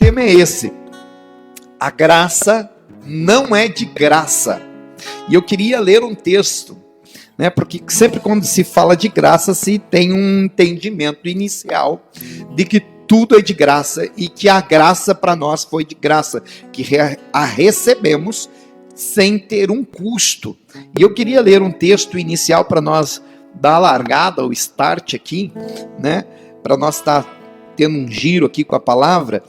tema é esse: a graça não é de graça. E eu queria ler um texto, né, porque sempre quando se fala de graça, se tem um entendimento inicial de que tudo é de graça e que a graça para nós foi de graça, que a recebemos sem ter um custo. E eu queria ler um texto inicial para nós dar a largada, o start aqui, né, para nós estar tendo um giro aqui com a palavra.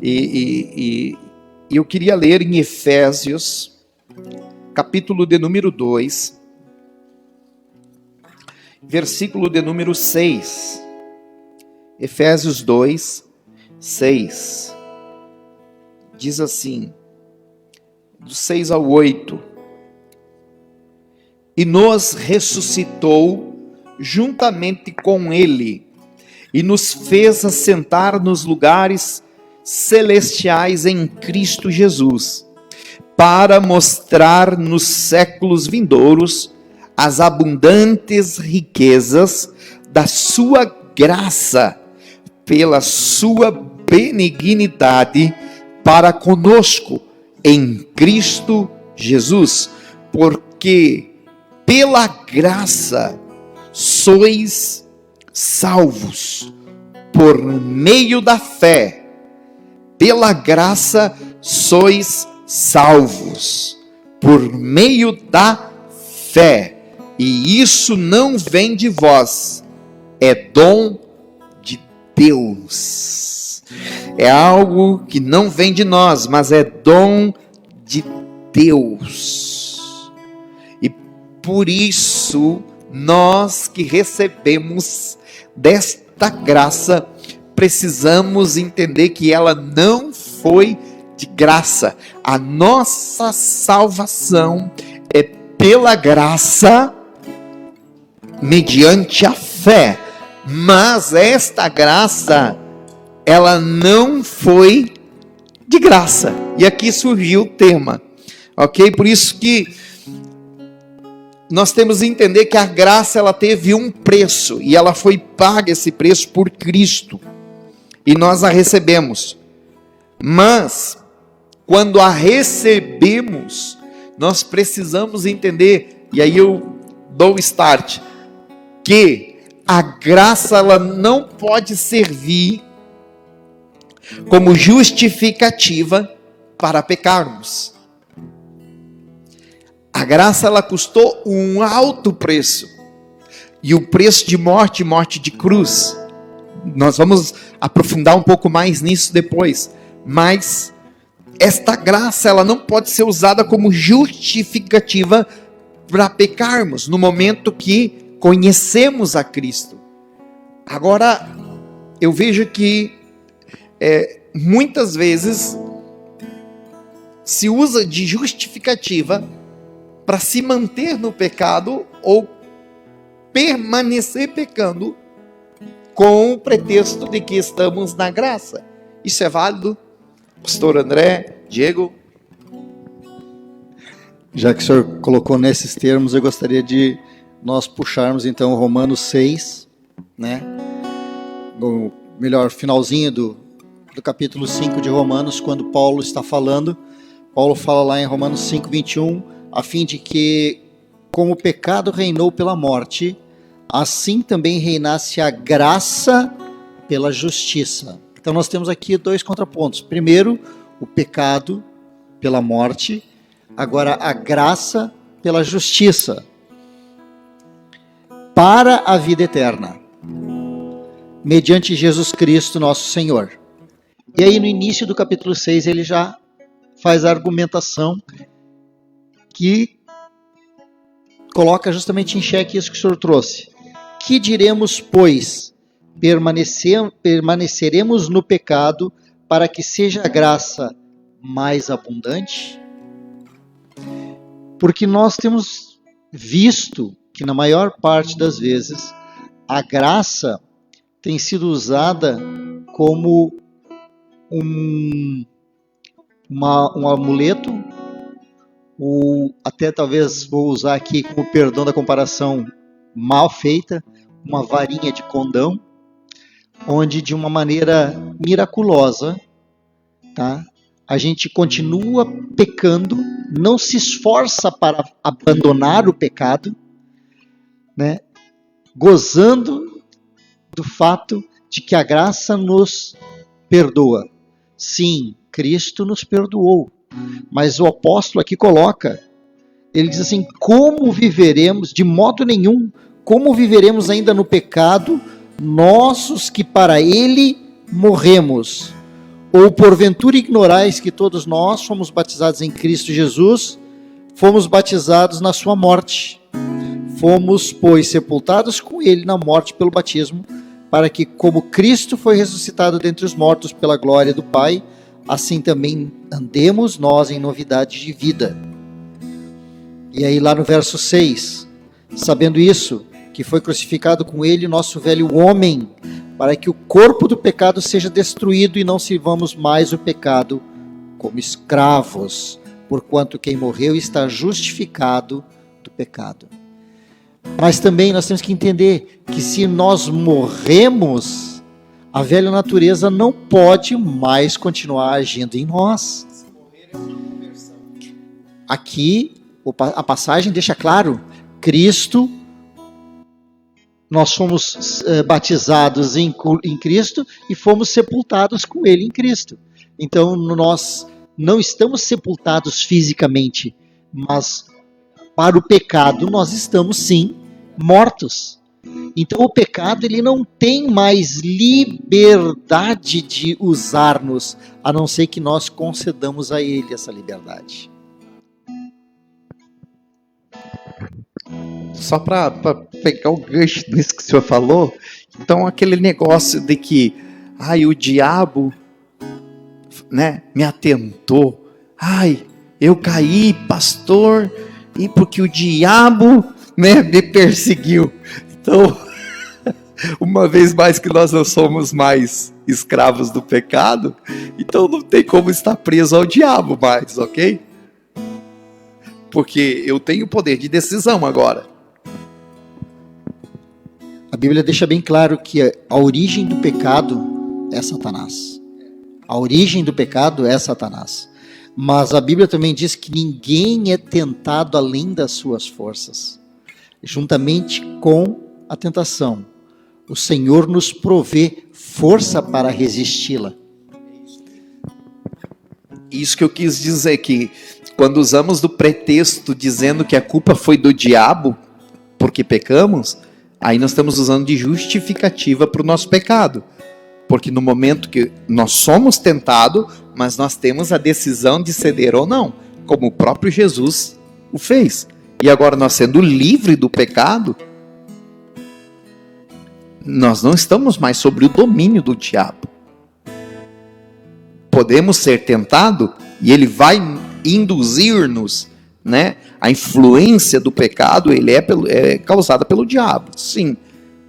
E eu queria ler em Efésios, capítulo de número 2, versículo de número 6. Efésios 2, 6. Diz assim, do 6 ao 8. E nos ressuscitou juntamente com ele, e nos fez assentar nos lugares celestiais em Cristo Jesus, para mostrar nos séculos vindouros as abundantes riquezas da sua graça, pela sua benignidade para conosco em Cristo Jesus, porque pela graça sois salvos por meio da fé. Pela graça sois salvos por meio da fé. E isso não vem de vós, é dom de Deus. É algo que não vem de nós, mas é dom de Deus. E por isso, nós que recebemos desta graça, precisamos entender que ela não foi de graça. A nossa salvação é pela graça, mediante a fé. Mas esta graça, ela não foi de graça. E aqui surgiu o tema, ok? Por isso que nós temos que entender que a graça, ela teve um preço, e ela foi paga esse preço por Cristo, e nós a recebemos. Mas quando a recebemos, nós precisamos entender, e aí eu dou o start, que a graça, ela não pode servir como justificativa para pecarmos. A graça, ela custou um alto preço, e o preço de morte, morte de cruz. Nós vamos aprofundar um pouco mais nisso depois, mas esta graça, ela não pode ser usada como justificativa para pecarmos, no momento que conhecemos a Cristo. Agora, eu vejo que muitas vezes se usa de justificativa para se manter no pecado ou permanecer pecando com o pretexto de que estamos na graça. Isso é válido? Pastor André, Diego? Já que o senhor colocou nesses termos, eu gostaria de nós puxarmos então Romanos 6, né? No melhor, finalzinho do capítulo 5 de Romanos, quando Paulo está falando. Paulo fala lá em Romanos 5, 21, a fim de que, como o pecado reinou pela morte, assim também reinasse a graça pela justiça. Então nós temos aqui dois contrapontos. Primeiro, o pecado pela morte, agora a graça pela justiça, para a vida eterna, mediante Jesus Cristo nosso Senhor. E aí no início do capítulo 6 ele já faz a argumentação que coloca justamente em xeque isso que o senhor trouxe. Que diremos, pois? Permaneceremos no pecado para que seja a graça mais abundante? Porque nós temos visto que na maior parte das vezes a graça tem sido usada como um amuleto, ou até talvez vou usar aqui como perdão da comparação mal feita, uma varinha de condão, onde de uma maneira miraculosa tá? A gente continua pecando, não se esforça para abandonar o pecado, né? Gozando do fato de que a graça nos perdoa. Sim, Cristo nos perdoou. Mas o apóstolo aqui coloca, ele diz assim, como viveremos, de modo nenhum, como viveremos ainda no pecado, nós que para ele morremos? Ou porventura ignorais que todos nós fomos batizados em Cristo Jesus, fomos batizados na sua morte. Fomos, pois, sepultados com ele na morte pelo batismo, para que, como Cristo foi ressuscitado dentre os mortos pela glória do Pai, assim também andemos nós em novidade de vida. E aí lá no verso 6, sabendo isso, que foi crucificado com ele nosso velho homem, para que o corpo do pecado seja destruído e não sirvamos mais o pecado como escravos, porquanto quem morreu está justificado do pecado. Mas também nós temos que entender que se nós morremos, a velha natureza não pode mais continuar agindo em nós. Aqui, a passagem deixa claro, Cristo, nós fomos batizados em Cristo e fomos sepultados com Ele em Cristo. Então, nós não estamos sepultados fisicamente, mas para o pecado nós estamos sim mortos. Então o pecado ele não tem mais liberdade de usar-nos, a não ser que nós concedamos a ele essa liberdade. Só para pegar o gancho disso que o senhor falou, então aquele negócio de que o diabo, né, me atentou, eu caí, pastor, e porque o diabo, né, me perseguiu. Então, uma vez mais que nós não somos mais escravos do pecado, então não tem como estar preso ao diabo mais, ok? Porque eu tenho poder de decisão agora. A Bíblia deixa bem claro que a origem do pecado é Satanás. A origem do pecado é Satanás. Mas a Bíblia também diz que ninguém é tentado além das suas forças. Juntamente com a tentação, o Senhor nos provê força para resisti-la. Isso que eu quis dizer, que quando usamos do pretexto dizendo que a culpa foi do diabo, porque pecamos, aí nós estamos usando de justificativa para o nosso pecado. Porque no momento que nós somos tentados, mas nós temos a decisão de ceder ou não, como o próprio Jesus o fez. E agora nós sendo livres do pecado, nós não estamos mais sobre o domínio do diabo. Podemos ser tentados e ele vai induzir-nos, né? A influência do pecado ele é causada pelo diabo, sim.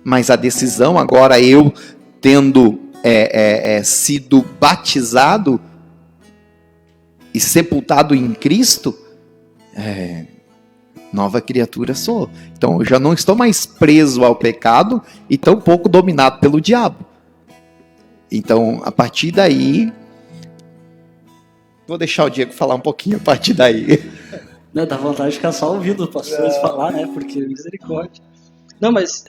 Mas a decisão agora, eu tendo sido batizado e sepultado em Cristo, nova criatura sou. Então eu já não estou mais preso ao pecado e tampouco dominado pelo diabo. Então a partir daí, vou deixar o Diego falar um pouquinho a partir daí. Não, dá vontade de ficar só ouvindo os pastores falar, né? Porque misericórdia. Não, mas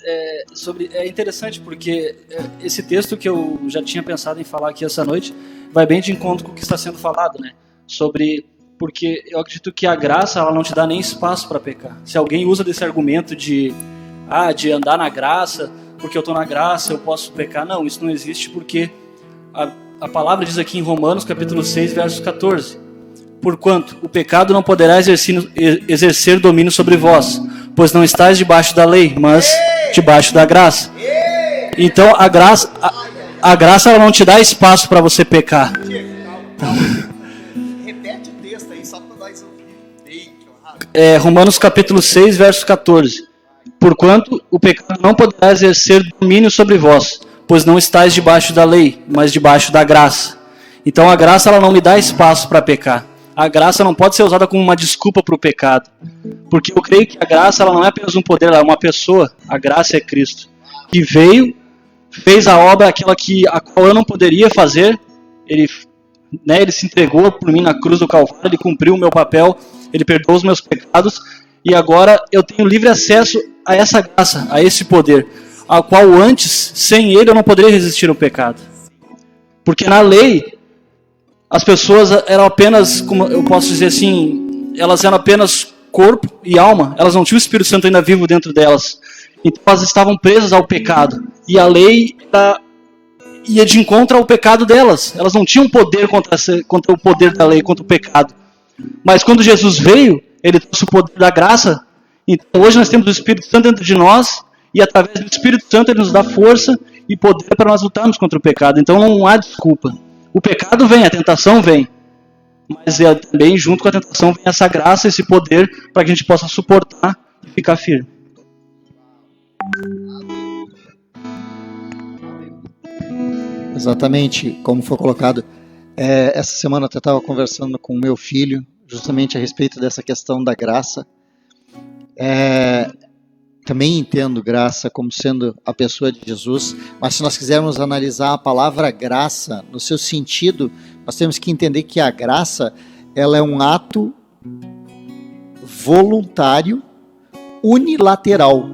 é interessante porque esse texto que eu já tinha pensado em falar aqui essa noite vai bem de encontro com o que está sendo falado, né? Porque eu acredito que a graça ela não te dá nem espaço para pecar. Se alguém usa desse argumento de andar na graça, porque eu estou na graça, eu posso pecar. Não, isso não existe porque a palavra diz aqui em Romanos capítulo 6, verso 14. Porquanto o pecado não poderá exercer domínio sobre vós, pois não estáis debaixo da lei, mas debaixo da graça. Então a graça ela não te dá espaço para você pecar. Repete o texto aí, só para nós ouvir. Romanos capítulo 6, verso 14. Porquanto o pecado não poderá exercer domínio sobre vós, pois não estáis debaixo da lei, mas debaixo da graça. Então a graça ela não me dá espaço para pecar. A graça não pode ser usada como uma desculpa para o pecado. Porque eu creio que a graça ela não é apenas um poder, ela é uma pessoa. A graça é Cristo. Que veio, fez a obra, a qual eu não poderia fazer. Ele né? Ele se entregou por mim na cruz do Calvário, ele cumpriu o meu papel, ele perdoou os meus pecados, e agora eu tenho livre acesso a essa graça, a esse poder, ao qual antes, sem ele, eu não poderia resistir ao pecado. Porque na lei, as pessoas eram apenas, como eu posso dizer assim, elas eram apenas corpo e alma, elas não tinham o Espírito Santo ainda vivo dentro delas. Então elas estavam presas ao pecado, e a lei ia de encontro ao pecado delas. Elas não tinham poder contra o poder da lei, contra o pecado. Mas quando Jesus veio, ele trouxe o poder da graça. Então hoje nós temos o Espírito Santo dentro de nós, e através do Espírito Santo ele nos dá força e poder para nós lutarmos contra o pecado. Então não há desculpa. O pecado vem, a tentação vem, mas também junto com a tentação vem essa graça, esse poder, para que a gente possa suportar e ficar firme. Exatamente, como foi colocado. Essa semana eu até estava conversando com o meu filho, justamente a respeito dessa questão da graça. Também entendo graça como sendo a pessoa de Jesus, mas se nós quisermos analisar a palavra graça no seu sentido, nós temos que entender que a graça, ela é um ato voluntário, unilateral.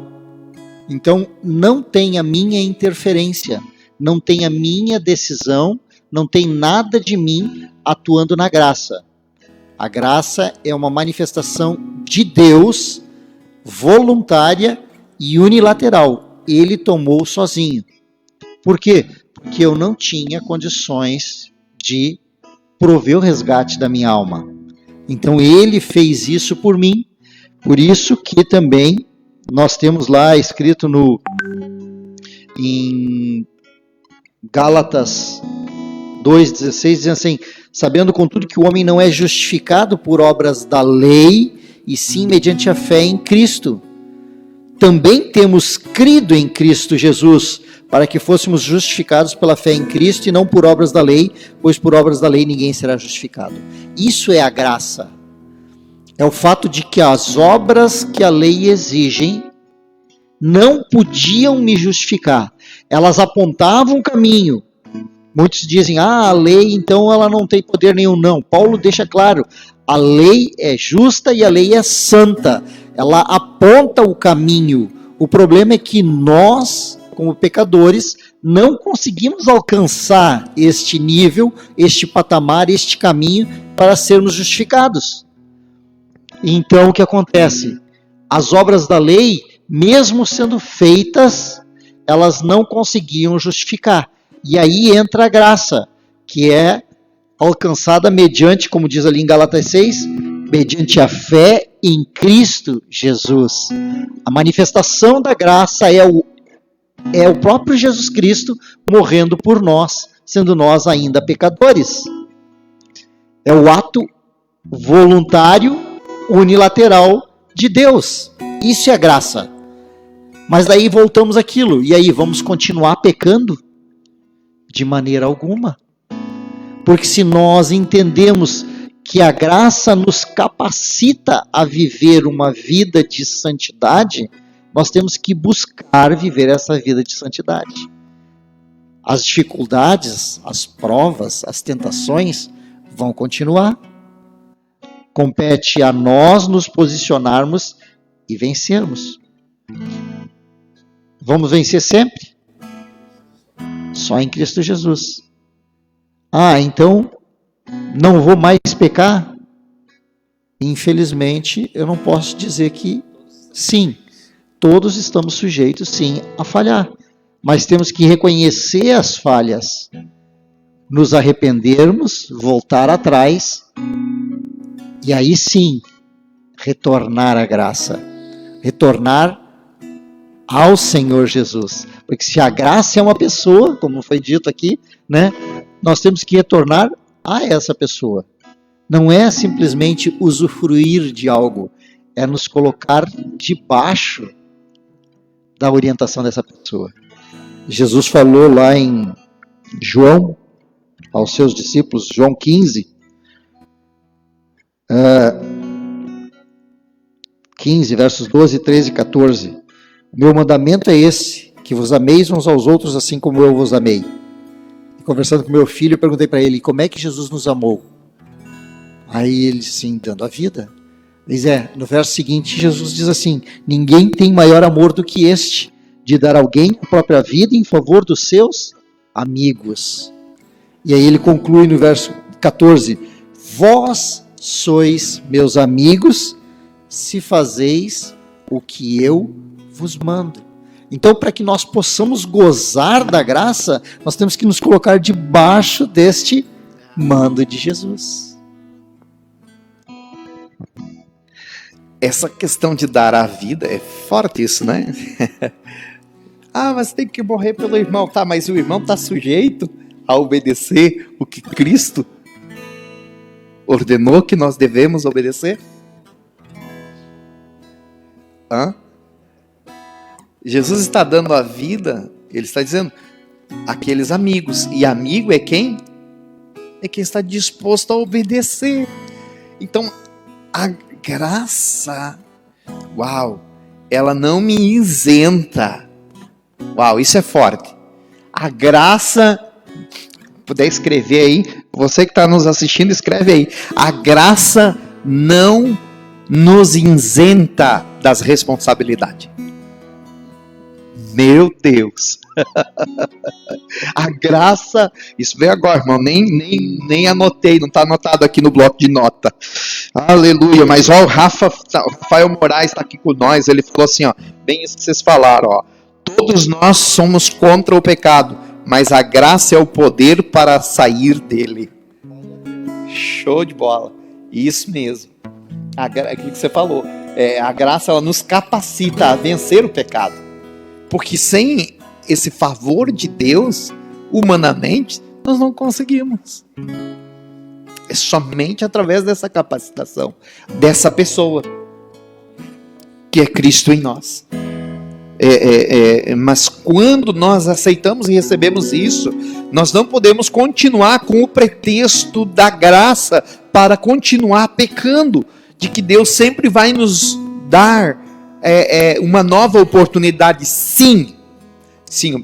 Então, não tem a minha interferência, não tem a minha decisão, não tem nada de mim atuando na graça. A graça é uma manifestação de Deus, voluntária e unilateral. Ele tomou sozinho. Por quê? Porque eu não tinha condições de prover o resgate da minha alma. Então ele fez isso por mim. Por isso que também nós temos lá escrito em Gálatas 2,16, dizendo assim: sabendo contudo que o homem não é justificado por obras da lei, e sim mediante a fé em Cristo. Também temos crido em Cristo Jesus, para que fôssemos justificados pela fé em Cristo e não por obras da lei, pois por obras da lei ninguém será justificado. Isso é a graça. É o fato de que as obras que a lei exigem não podiam me justificar. Elas apontavam o caminho. Muitos dizem, a lei então ela não tem poder nenhum. Não, Paulo deixa claro, a lei é justa e a lei é santa. Ela aponta o caminho. O problema é que nós, como pecadores, não conseguimos alcançar este nível, este patamar, este caminho para sermos justificados. Então o que acontece? As obras da lei, mesmo sendo feitas, elas não conseguiam justificar. E aí entra a graça, que é alcançada mediante, como diz ali em Gálatas 6, mediante a fé em Cristo Jesus. A manifestação da graça é o próprio Jesus Cristo morrendo por nós, sendo nós ainda pecadores. É o ato voluntário, unilateral de Deus. Isso é graça. Mas daí voltamos àquilo. E aí, vamos continuar pecando? De maneira alguma. Porque se nós entendemos que a graça nos capacita a viver uma vida de santidade, nós temos que buscar viver essa vida de santidade. As dificuldades, as provas, as tentações vão continuar. Compete a nós nos posicionarmos e vencermos. Vamos vencer sempre? Só em Cristo Jesus. Então não vou mais pecar? Infelizmente, eu não posso dizer que sim. Todos estamos sujeitos, sim, a falhar. Mas temos que reconhecer as falhas, nos arrependermos, voltar atrás, e aí sim, retornar à graça. Retornar ao Senhor Jesus. Porque se a graça é uma pessoa, como foi dito aqui, né, nós temos que retornar a essa pessoa. Não é simplesmente usufruir de algo, é nos colocar debaixo da orientação dessa pessoa. Jesus falou lá em João, aos seus discípulos, João 15, 15, versos 12, 13 e 14. O meu mandamento é esse, que vos ameis uns aos outros assim como eu vos amei. conversando com meu filho, eu perguntei para ele, como é que Jesus nos amou? Aí ele disse assim, dando a vida. Diz, no verso seguinte, Jesus diz assim, ninguém tem maior amor do que este, de dar a alguém a própria vida em favor dos seus amigos. E aí ele conclui no verso 14, vós sois meus amigos, se fazeis o que eu vos mando. Então, para que nós possamos gozar da graça, nós temos que nos colocar debaixo deste mando de Jesus. Essa questão de dar a vida é forte isso, né? Mas tem que morrer pelo irmão. Tá, mas o irmão está sujeito a obedecer o que Cristo ordenou que nós devemos obedecer? Jesus está dando a vida, ele está dizendo, aqueles amigos. E amigo é quem? É quem está disposto a obedecer. Então, a graça, ela não me isenta. Isso é forte. A graça, puder escrever aí, você que está nos assistindo, escreve aí. A graça não nos isenta das responsabilidades. Meu Deus. A graça, isso veio agora, irmão, nem anotei, não está anotado aqui no bloco de nota. Aleluia, mas o Rafael Moraes está aqui com nós, ele falou assim, bem isso que vocês falaram, todos nós somos contra o pecado, mas a graça é o poder para sair dele. Show de bola, isso mesmo. O que você falou, a graça ela nos capacita a vencer o pecado, porque sem esse favor de Deus, humanamente, nós não conseguimos. É somente através dessa capacitação, dessa pessoa, que é Cristo em nós. Mas quando nós aceitamos e recebemos isso, nós não podemos continuar com o pretexto da graça para continuar pecando, de que Deus sempre vai nos dar uma nova oportunidade. Sim,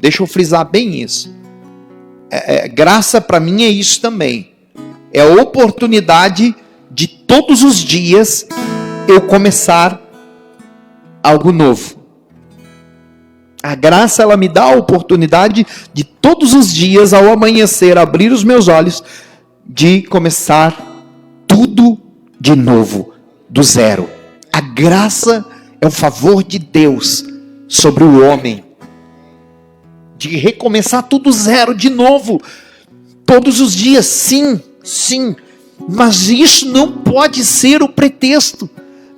deixa eu frisar bem isso. Graça para mim é isso também. É a oportunidade de todos os dias eu começar algo novo. A graça ela me dá a oportunidade de todos os dias ao amanhecer abrir os meus olhos, de começar tudo de novo, do zero. A graça é o favor de Deus sobre o homem, de recomeçar tudo zero de novo, todos os dias. Sim, mas isso não pode ser o pretexto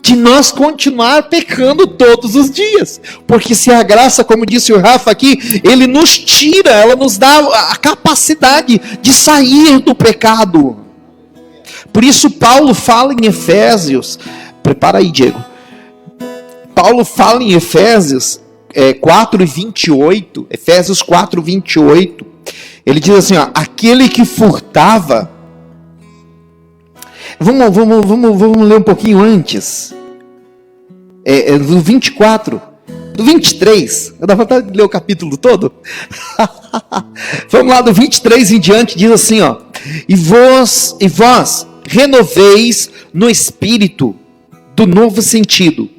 de nós continuar pecando todos os dias, porque se a graça, como disse o Rafa aqui, ele nos tira, ela nos dá a capacidade de sair do pecado. Por isso Paulo fala em Efésios, prepara aí, Diego. Paulo fala em Efésios 4:28, Efésios 4:28, ele diz assim, aquele que furtava. Vamos ler um pouquinho antes. Do 24, do 23. Eu dá vontade de ler o capítulo todo. Vamos lá, do 23 em diante, diz assim, e vós renoveis no espírito do novo sentido,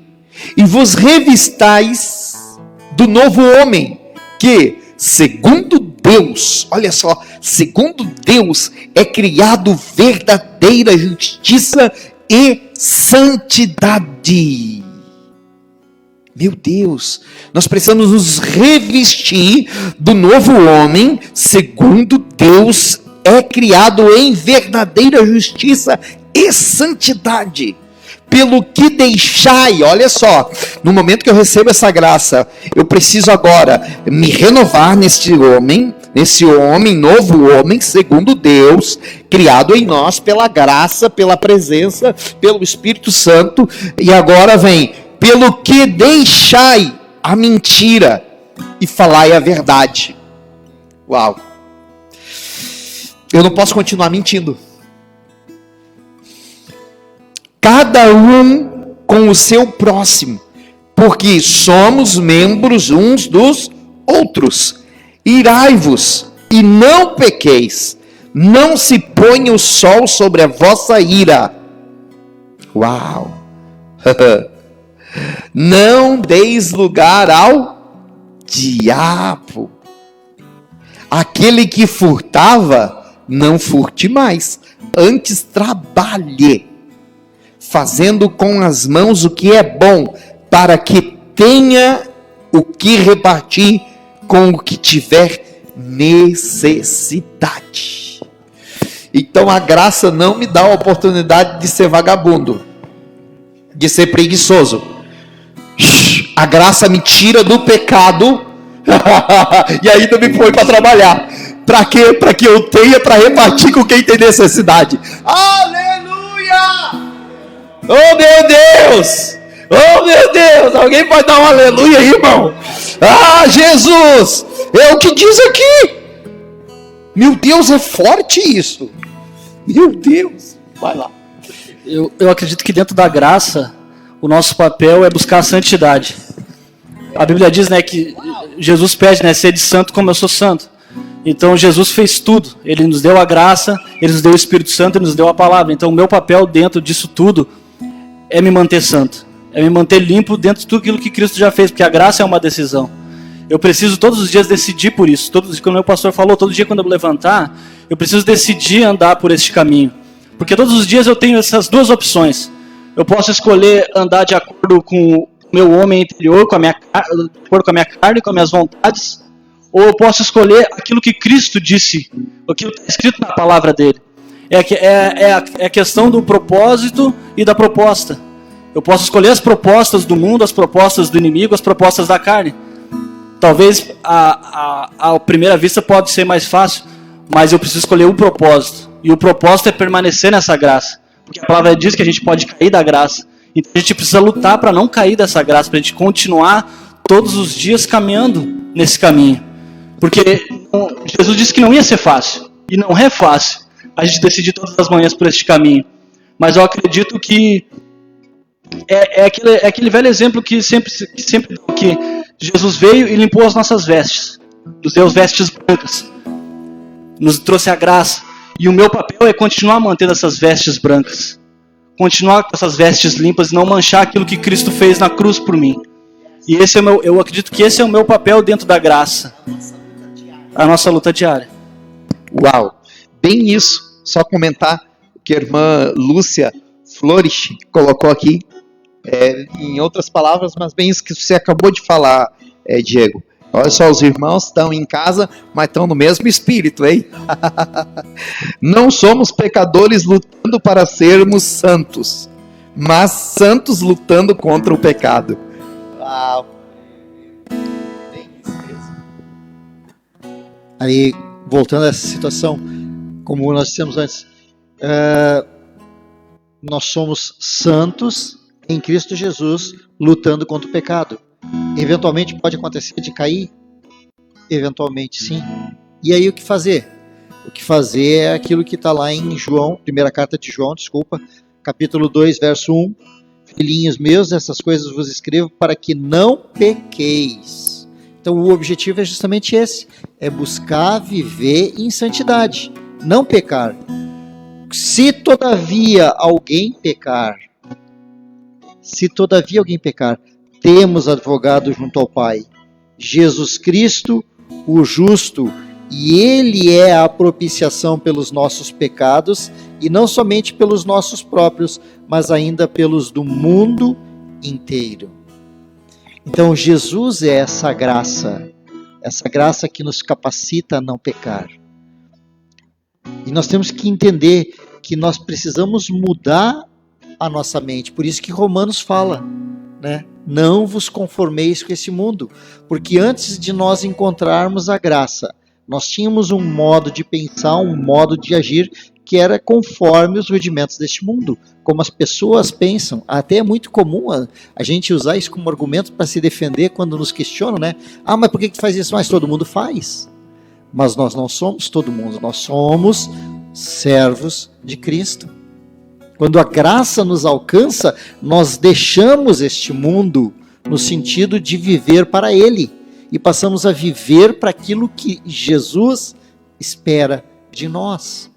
e vos revistais do novo homem, que segundo Deus, olha só, segundo Deus é criado verdadeira justiça e santidade. Meu Deus, nós precisamos nos revestir do novo homem, segundo Deus é criado em verdadeira justiça e santidade. Pelo que deixai, olha só, no momento que eu recebo essa graça, eu preciso agora me renovar nesse homem, novo homem, segundo Deus, criado em nós pela graça, pela presença, pelo Espírito Santo, e agora vem, pelo que deixai a mentira e falai a verdade. Uau! Eu não posso continuar mentindo. Cada um com o seu próximo, porque somos membros uns dos outros. Irai-vos e não pequeis. Não se ponha o sol sobre a vossa ira. Uau! Não deis lugar ao diabo. Aquele que furtava, não furte mais. Antes trabalhe, fazendo com as mãos o que é bom, para que tenha o que repartir com o que tiver necessidade. Então a graça não me dá a oportunidade de ser vagabundo, de ser preguiçoso. A graça me tira do pecado e ainda me põe para trabalhar. Para quê? Para que eu tenha para repartir com quem tem necessidade. Aleluia! Oh meu Deus! Oh meu Deus! Alguém pode dar um aleluia aí, irmão? Ah, Jesus! É o que diz aqui. Meu Deus, é forte isso. Meu Deus. Vai lá. Eu acredito que dentro da graça, o nosso papel é buscar a santidade. A Bíblia diz, né, que Jesus pede, né, sede santo como eu sou santo. Então Jesus fez tudo. Ele nos deu a graça, Ele nos deu o Espírito Santo, Ele nos deu a palavra. Então o meu papel dentro disso tudo é me manter santo. É me manter limpo dentro de tudo aquilo que Cristo já fez. Porque a graça é uma decisão. Eu preciso todos os dias decidir por isso. Todos, como o meu pastor falou, todo dia quando eu levantar, eu preciso decidir andar por este caminho. Porque todos os dias eu tenho essas duas opções. Eu posso escolher andar de acordo com o meu homem interior, de acordo com a minha carne, com as minhas vontades. Ou eu posso escolher aquilo que Cristo disse, aquilo que está escrito na palavra dele. É a questão do propósito e da proposta. Eu posso escolher as propostas do mundo, as propostas do inimigo, as propostas da carne. Talvez à primeira vista pode ser mais fácil, mas eu preciso escolher um propósito. E o propósito é permanecer nessa graça. Porque a palavra diz que a gente pode cair da graça. Então a gente precisa lutar para não cair dessa graça, para a gente continuar todos os dias caminhando nesse caminho. Porque Jesus disse que não ia ser fácil. E não é fácil a gente decidir todas as manhãs por este caminho. Mas eu acredito que é aquele velho exemplo que sempre que Jesus veio e limpou as nossas vestes. Nos deu as vestes brancas. Nos trouxe a graça. E o meu papel é continuar mantendo essas vestes brancas. Continuar com essas vestes limpas e não manchar aquilo que Cristo fez na cruz por mim. E eu acredito que esse é o meu papel dentro da graça. A nossa luta diária. Uau! Bem isso. Só comentar o que a irmã Lúcia Flores colocou aqui. Em outras palavras, mas bem isso que você acabou de falar, Diego. Olha só, os irmãos estão em casa, mas estão no mesmo espírito, hein? Não somos pecadores lutando para sermos santos, mas santos lutando contra o pecado. Uau! Aí, voltando a essa situação, como nós dissemos antes, nós somos santos em Cristo Jesus, lutando contra o pecado. Eventualmente pode acontecer de cair? Eventualmente sim. E aí o que fazer? O que fazer é aquilo que está lá em João, primeira carta de João, capítulo 2, verso 1. Filhinhos meus, essas coisas vos escrevo para que não pequeis. Então o objetivo é justamente esse, é buscar viver em santidade, não pecar. Se todavia alguém pecar, temos advogado junto ao Pai, Jesus Cristo, o justo, e Ele é a propiciação pelos nossos pecados, e não somente pelos nossos próprios, mas ainda pelos do mundo inteiro. Então Jesus é essa graça que nos capacita a não pecar. E nós temos que entender que nós precisamos mudar a nossa mente, por isso que Romanos fala, né? Não vos conformeis com esse mundo, porque antes de nós encontrarmos a graça, nós tínhamos um modo de pensar, um modo de agir que era conforme os rudimentos deste mundo, como as pessoas pensam. Até é muito comum a gente usar isso como argumento para se defender quando nos questionam, né? Ah, mas por que faz isso? Mas todo mundo faz. Mas nós não somos todo mundo, nós somos servos de Cristo. Quando a graça nos alcança, nós deixamos este mundo no sentido de viver para Ele e passamos a viver para aquilo que Jesus espera de nós.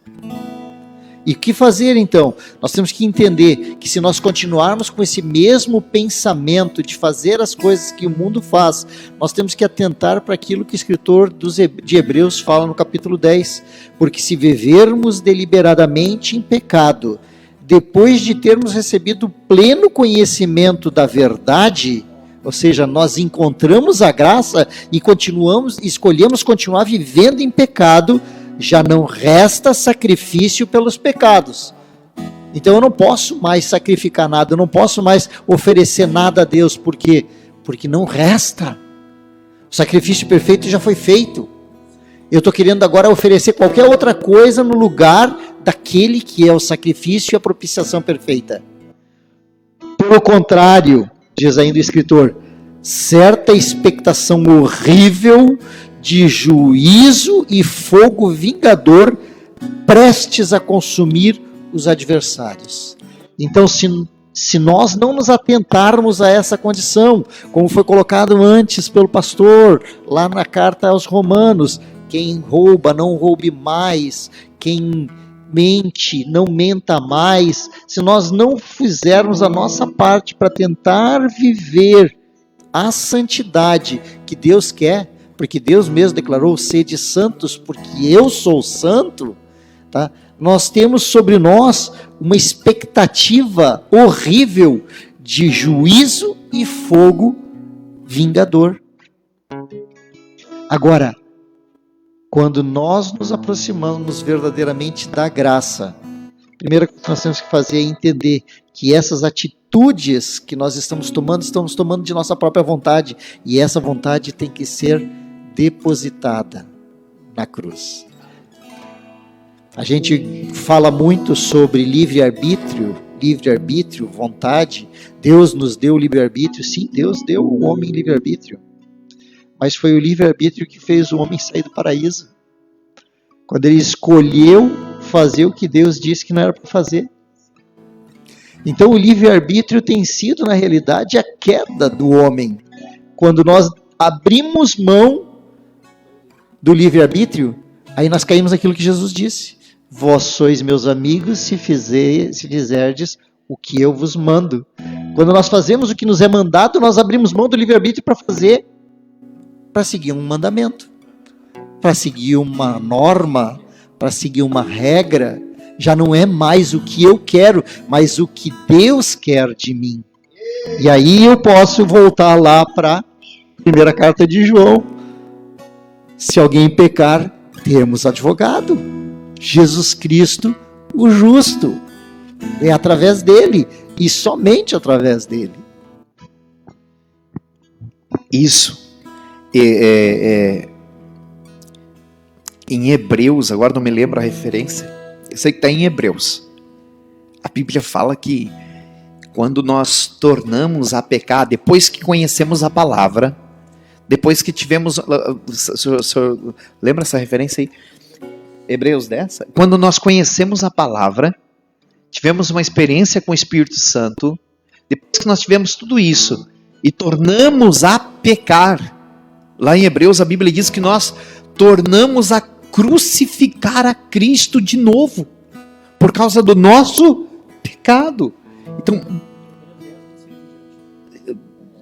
E o que fazer então? Nós temos que entender que se nós continuarmos com esse mesmo pensamento de fazer as coisas que o mundo faz, nós temos que atentar para aquilo que o escritor de Hebreus fala no capítulo 10. Porque se vivermos deliberadamente em pecado, depois de termos recebido pleno conhecimento da verdade, ou seja, nós encontramos a graça e escolhemos continuar vivendo em pecado, já não resta sacrifício pelos pecados. Então eu não posso mais sacrificar nada, eu não posso mais oferecer nada a Deus, porque não resta. O sacrifício perfeito já foi feito. Eu estou querendo agora oferecer qualquer outra coisa no lugar daquele que é o sacrifício e a propiciação perfeita. Pelo contrário, diz ainda o escritor, certa expectação horrível de juízo e fogo vingador prestes a consumir os adversários. Então, se nós não nos atentarmos a essa condição, como foi colocado antes pelo pastor, lá na carta aos Romanos, quem rouba, não roube mais, quem mente, não menta mais, se nós não fizermos a nossa parte para tentar viver a santidade que Deus quer, porque Deus mesmo declarou, sede santos, porque eu sou santo, tá? Nós temos sobre nós uma expectativa horrível de juízo e fogo vingador. Agora, quando nós nos aproximamos verdadeiramente da graça, a primeira coisa que nós temos que fazer é entender que essas atitudes que nós estamos tomando de nossa própria vontade, e essa vontade tem que ser depositada na cruz. A gente fala muito sobre livre-arbítrio, vontade. Deus nos deu o livre-arbítrio. Sim, Deus deu ao homem livre-arbítrio. Mas foi o livre-arbítrio que fez o homem sair do paraíso. Quando ele escolheu fazer o que Deus disse que não era para fazer. Então o livre-arbítrio tem sido, na realidade, a queda do homem. Quando nós abrimos mão do livre-arbítrio, aí nós caímos naquilo que Jesus disse. Vós sois meus amigos se fizerdes o que eu vos mando. Quando nós fazemos o que nos é mandado, nós abrimos mão do livre-arbítrio para seguir um mandamento, para seguir uma norma, para seguir uma regra. Já não é mais o que eu quero, mas o que Deus quer de mim. E aí eu posso voltar lá para a primeira carta de João. Se alguém pecar, temos advogado, Jesus Cristo, o justo. É através dele, e somente através dele. Isso. Em Hebreus, agora não me lembro a referência, eu sei que está em Hebreus. A Bíblia fala que quando nós tornamos a pecar, depois que conhecemos a palavra, depois que tivemos... Lembra essa referência aí? Hebreus 10? Quando nós conhecemos a palavra, tivemos uma experiência com o Espírito Santo, depois que nós tivemos tudo isso, e tornamos a pecar, lá em Hebreus a Bíblia diz que nós tornamos a crucificar a Cristo de novo, por causa do nosso pecado. Então,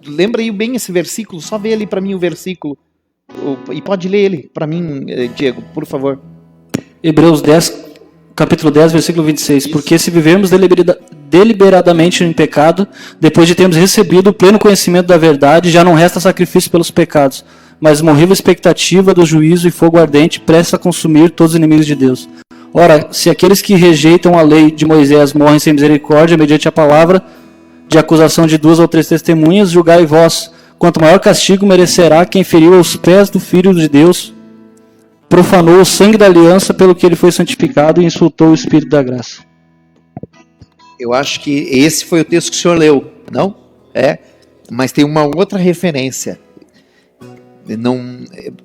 lembra aí bem esse versículo, só vê ali para mim o versículo, e pode ler ele para mim, Diego, por favor. Hebreus 10, capítulo 10, versículo 26. Isso. Porque se vivermos deliberadamente em pecado, depois de termos recebido o pleno conhecimento da verdade, já não resta sacrifício pelos pecados, mas uma horrível expectativa do juízo e fogo ardente prestes a consumir todos os inimigos de Deus. Ora, se aqueles que rejeitam a lei de Moisés morrem sem misericórdia, mediante a palavra de acusação de 2 ou 3 testemunhas, julgai vós, quanto maior castigo merecerá quem feriu aos pés do Filho de Deus, profanou o sangue da aliança pelo que ele foi santificado e insultou o Espírito da graça. Eu acho que esse foi o texto que o senhor leu, não? Mas tem uma outra referência.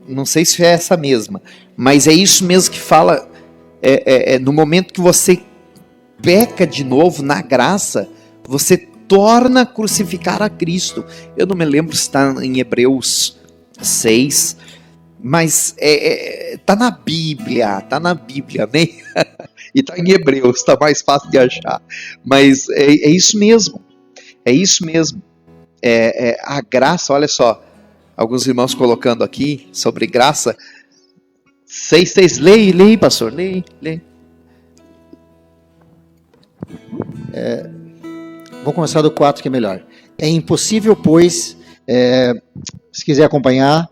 Não sei se é essa mesma, mas é isso mesmo que fala, no momento que você peca de novo na graça, você torna a crucificar a Cristo. Eu não me lembro se está em Hebreus 6, Mas tá na Bíblia, né? E tá em Hebreus, tá mais fácil de achar. Mas é isso mesmo, a graça, olha só, alguns irmãos colocando aqui sobre graça, 6:6, leia, pastor, leia. Vou começar do 4 que é melhor. É impossível, pois, se quiser acompanhar,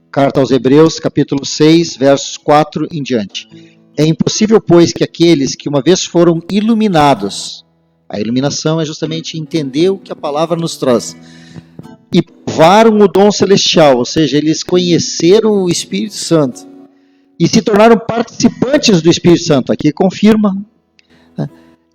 Carta aos Hebreus, capítulo 6, versos 4 em diante. É impossível, pois, que aqueles que uma vez foram iluminados, a iluminação é justamente entender o que a palavra nos traz, e provaram o dom celestial, ou seja, eles conheceram o Espírito Santo, e se tornaram participantes do Espírito Santo, aqui confirma, né?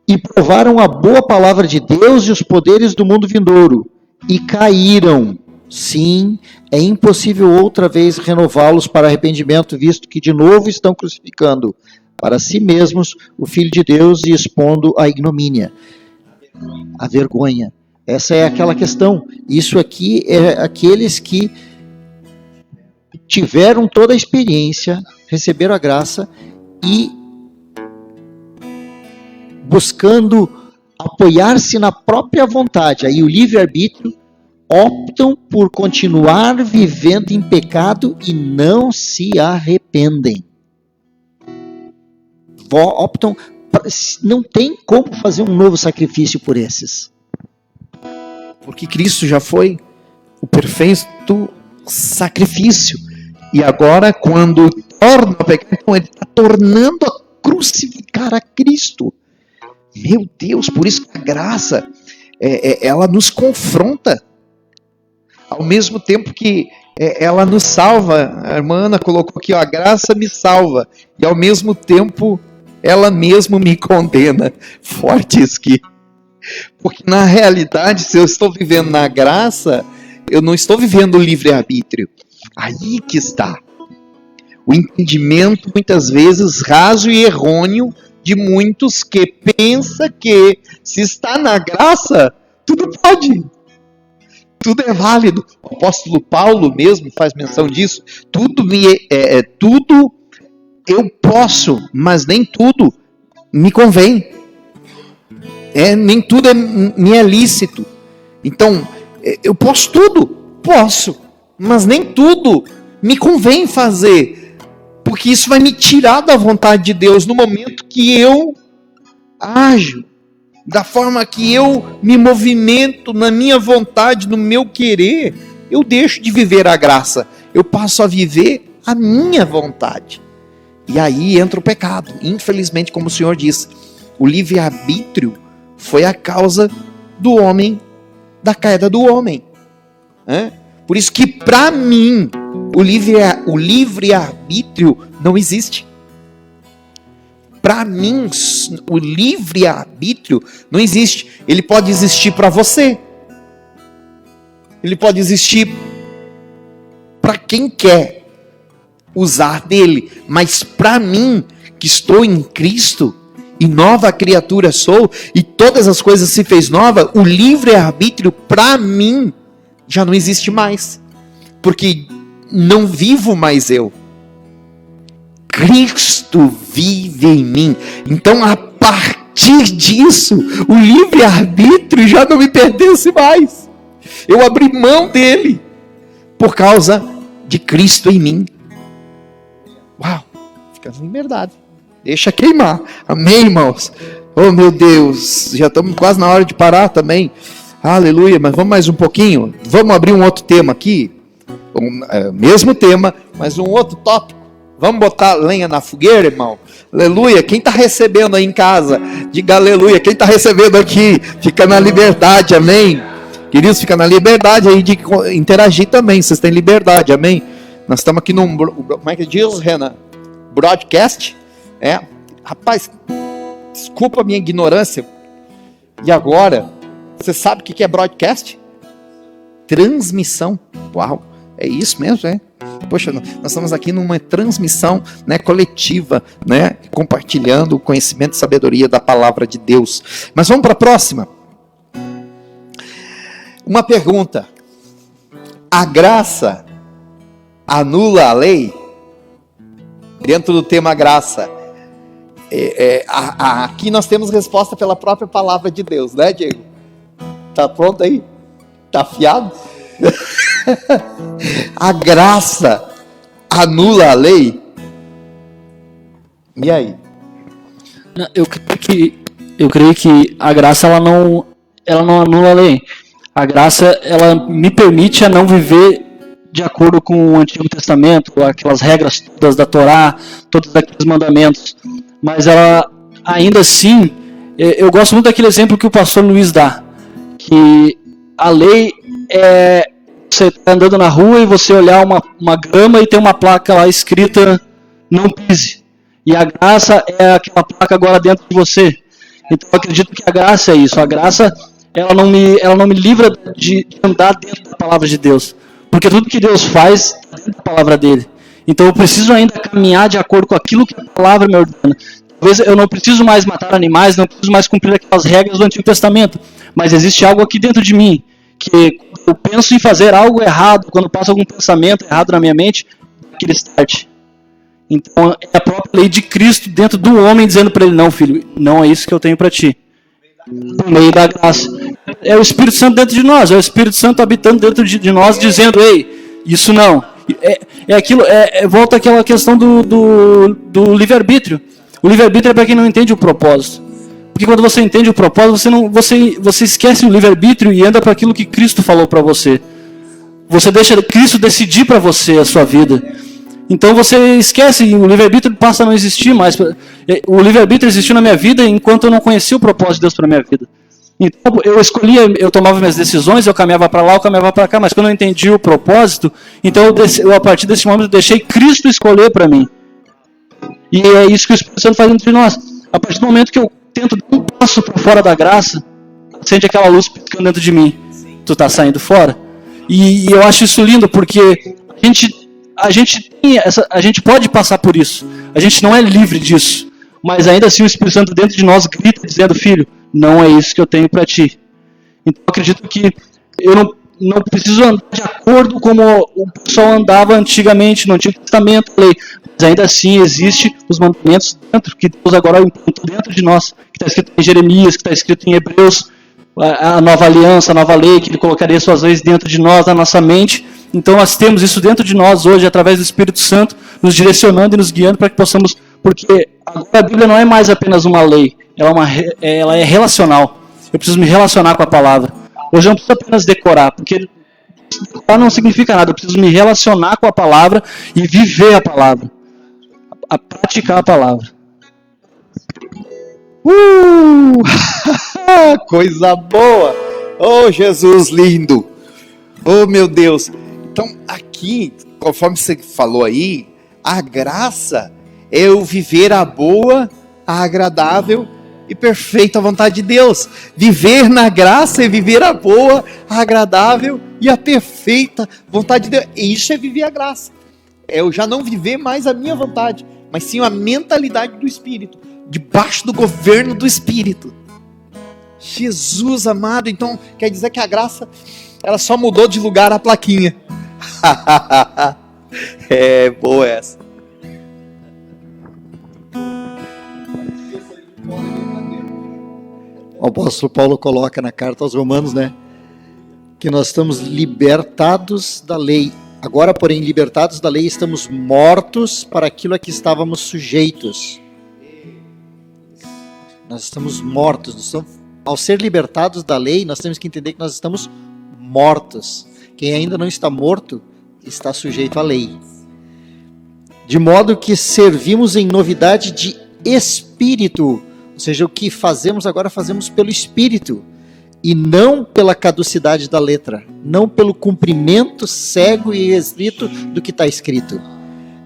E provaram a boa palavra de Deus e os poderes do mundo vindouro, e caíram. Sim, é impossível outra vez renová-los para arrependimento, visto que de novo estão crucificando para si mesmos o Filho de Deus e expondo a ignomínia, a vergonha. Essa é aquela questão. Isso aqui é aqueles que tiveram toda a experiência, receberam a graça e buscando apoiar-se na própria vontade, aí o livre-arbítrio, optam por continuar vivendo em pecado e não se arrependem. Optam, não tem como fazer um novo sacrifício por esses. Porque Cristo já foi o perfeito sacrifício. E agora, quando torna a pecar, então ele está tornando a crucificar a Cristo. Meu Deus, por isso que a graça, ela nos confronta. Ao mesmo tempo que ela nos salva, a irmã Ana colocou aqui, ó, a graça me salva, e ao mesmo tempo ela mesmo me condena. Forte isso aqui. Porque na realidade, se eu estou vivendo na graça, eu não estou vivendo o livre-arbítrio. Aí que está. O entendimento, muitas vezes, raso e errôneo, de muitos que pensa que se está na graça, tudo pode. Tudo é válido. O apóstolo Paulo mesmo faz menção disso. Tudo eu posso, mas nem tudo me convém. Nem tudo me é lícito. Então, eu posso tudo? Posso. Mas nem tudo me convém fazer. Porque isso vai me tirar da vontade de Deus no momento que eu ajo. Da forma que eu me movimento na minha vontade, no meu querer, eu deixo de viver a graça. Eu passo a viver a minha vontade. E aí entra o pecado. Infelizmente, como o Senhor disse, o livre-arbítrio foi a causa do homem, da queda do homem. Por isso que para mim, o livre-arbítrio não existe. Para mim, o livre-arbítrio não existe. Ele pode existir para você. Ele pode existir para quem quer usar dele. Mas para mim, que estou em Cristo, e nova criatura sou, e todas as coisas se fez nova, o livre-arbítrio para mim já não existe mais. Porque não vivo mais eu. Cristo vive em mim. Então, a partir disso, o livre-arbítrio já não me pertence mais. Eu abri mão dele por causa de Cristo em mim. Uau, fica em liberdade. Deixa queimar. Amém, irmãos? Oh, meu Deus, já estamos quase na hora de parar também. Aleluia, mas vamos mais um pouquinho. Vamos abrir um outro tema aqui. Mesmo tema, mas um outro tópico. Vamos botar lenha na fogueira, irmão? Aleluia. Quem está recebendo aí em casa, diga aleluia. Quem está recebendo aqui, fica na liberdade, amém? Queridos, fica na liberdade aí de interagir também. Vocês têm liberdade, amém? Nós estamos aqui num, como é que diz, Renan? Broadcast? Rapaz, desculpa a minha ignorância. E agora, você sabe o que é broadcast? Transmissão. Uau, é isso mesmo, é? Poxa, nós estamos aqui numa transmissão, né, coletiva, né, compartilhando o conhecimento e sabedoria da palavra de Deus. Mas vamos para a próxima. Uma pergunta. A graça anula a lei? Dentro do tema graça. Aqui nós temos resposta pela própria palavra de Deus, né, Diego? Tá pronto aí? Tá afiado? A graça anula a lei? E aí? Eu creio que a graça ela não anula a lei. A graça ela me permite a não viver de acordo com o Antigo Testamento, aquelas regras todas da Torá, todos aqueles mandamentos. Mas ela, ainda assim, eu gosto muito daquele exemplo que o pastor Luiz dá, que a lei é você tá andando na rua e você olhar uma grama e tem uma placa lá escrita não pise. E a graça é aquela placa agora dentro de você. Então eu acredito que a graça é isso. A graça ela não me livra de andar dentro da palavra de Deus. Porque tudo que Deus faz é dentro da palavra dele. Então eu preciso ainda caminhar de acordo com aquilo que a palavra me ordena. Talvez eu não preciso mais matar animais, não preciso mais cumprir aquelas regras do Antigo Testamento. Mas existe algo aqui dentro de mim, que eu penso em fazer algo errado, quando passa algum pensamento errado na minha mente, aquele start. Então é a própria lei de Cristo dentro do homem dizendo para ele, não filho, não é isso que eu tenho para ti. Por meio da graça. É o Espírito Santo dentro de nós, é o Espírito Santo habitando dentro de nós, dizendo, ei, isso não. Volta àquela questão do livre-arbítrio. O livre-arbítrio é para quem não entende o propósito. Porque quando você entende o propósito, você esquece o livre-arbítrio e anda para aquilo que Cristo falou para você. Você deixa Cristo decidir para você a sua vida. Então você esquece, o livre-arbítrio passa a não existir mais. O livre-arbítrio existiu na minha vida enquanto eu não conhecia o propósito de Deus para a minha vida. Então eu tomava minhas decisões, eu caminhava para lá, eu caminhava para cá, mas quando eu entendi o propósito, então eu a partir desse momento eu deixei Cristo escolher para mim. E é isso que o Espírito Santo faz dentro de nós. A partir do momento que eu tento dar um passo para fora da graça, acende aquela luz piscando dentro de mim. Tu tá saindo fora. E eu acho isso lindo, porque a gente pode passar por isso. A gente não é livre disso. Mas ainda assim o Espírito Santo dentro de nós grita dizendo, filho, não é isso que eu tenho para ti. Então eu acredito que eu não preciso andar de acordo como o pessoal andava antigamente no Antigo Testamento, lei. Mas ainda assim existe os mandamentos dentro, que Deus agora implantou dentro de nós, que está escrito em Jeremias, que está escrito em Hebreus, a nova aliança, a nova lei, que Ele colocaria suas leis dentro de nós, na nossa mente. Então nós temos isso dentro de nós hoje, através do Espírito Santo, nos direcionando e nos guiando para que possamos, porque agora a Bíblia não é mais apenas uma lei, ela é relacional. Eu preciso me relacionar com a palavra. Hoje eu não preciso apenas decorar, porque decorar não significa nada. Eu preciso me relacionar com a palavra e viver a palavra. A praticar a palavra. Coisa boa! Oh, Jesus lindo! Oh, meu Deus! Então, aqui, conforme você falou aí, a graça é eu viver a boa, a agradável e perfeita vontade de Deus. Viver na graça é viver a boa, a agradável e a perfeita vontade de Deus. E isso é viver a graça. É eu já não viver mais a minha vontade, mas sim a mentalidade do Espírito, debaixo do governo do Espírito. Jesus amado, então quer dizer que a graça, ela só mudou de lugar a plaquinha. É boa essa. O apóstolo Paulo coloca na carta aos Romanos, né, que nós estamos libertados da lei. Agora, porém, libertados da lei, estamos mortos para aquilo a que estávamos sujeitos. Nós estamos mortos. Ao ser libertados da lei, nós temos que entender que nós estamos mortos. Quem ainda não está morto, está sujeito à lei. De modo que servimos em novidade de espírito. Ou seja, o que fazemos agora, fazemos pelo Espírito, e não pela caducidade da letra, não pelo cumprimento cego e restrito do que está escrito.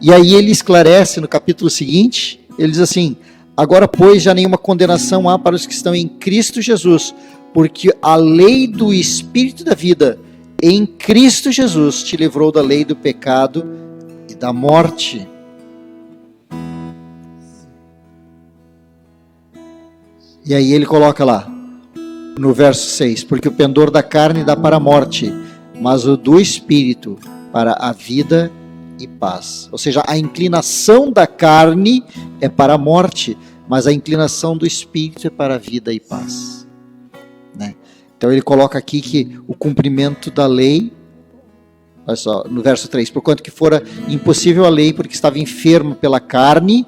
E aí ele esclarece no capítulo seguinte, ele diz assim, agora, pois, já nenhuma condenação há para os que estão em Cristo Jesus, porque a lei do Espírito da vida em Cristo Jesus te livrou da lei do pecado e da morte. E aí ele coloca lá, no verso 6, porque o pendor da carne dá para a morte, mas o do Espírito para a vida e paz. Ou seja, a inclinação da carne é para a morte, mas a inclinação do espírito é para a vida e paz. Né? Então ele coloca aqui que o cumprimento da lei, olha só, no verso 3, porquanto que fora impossível a lei, porque estava enfermo pela carne,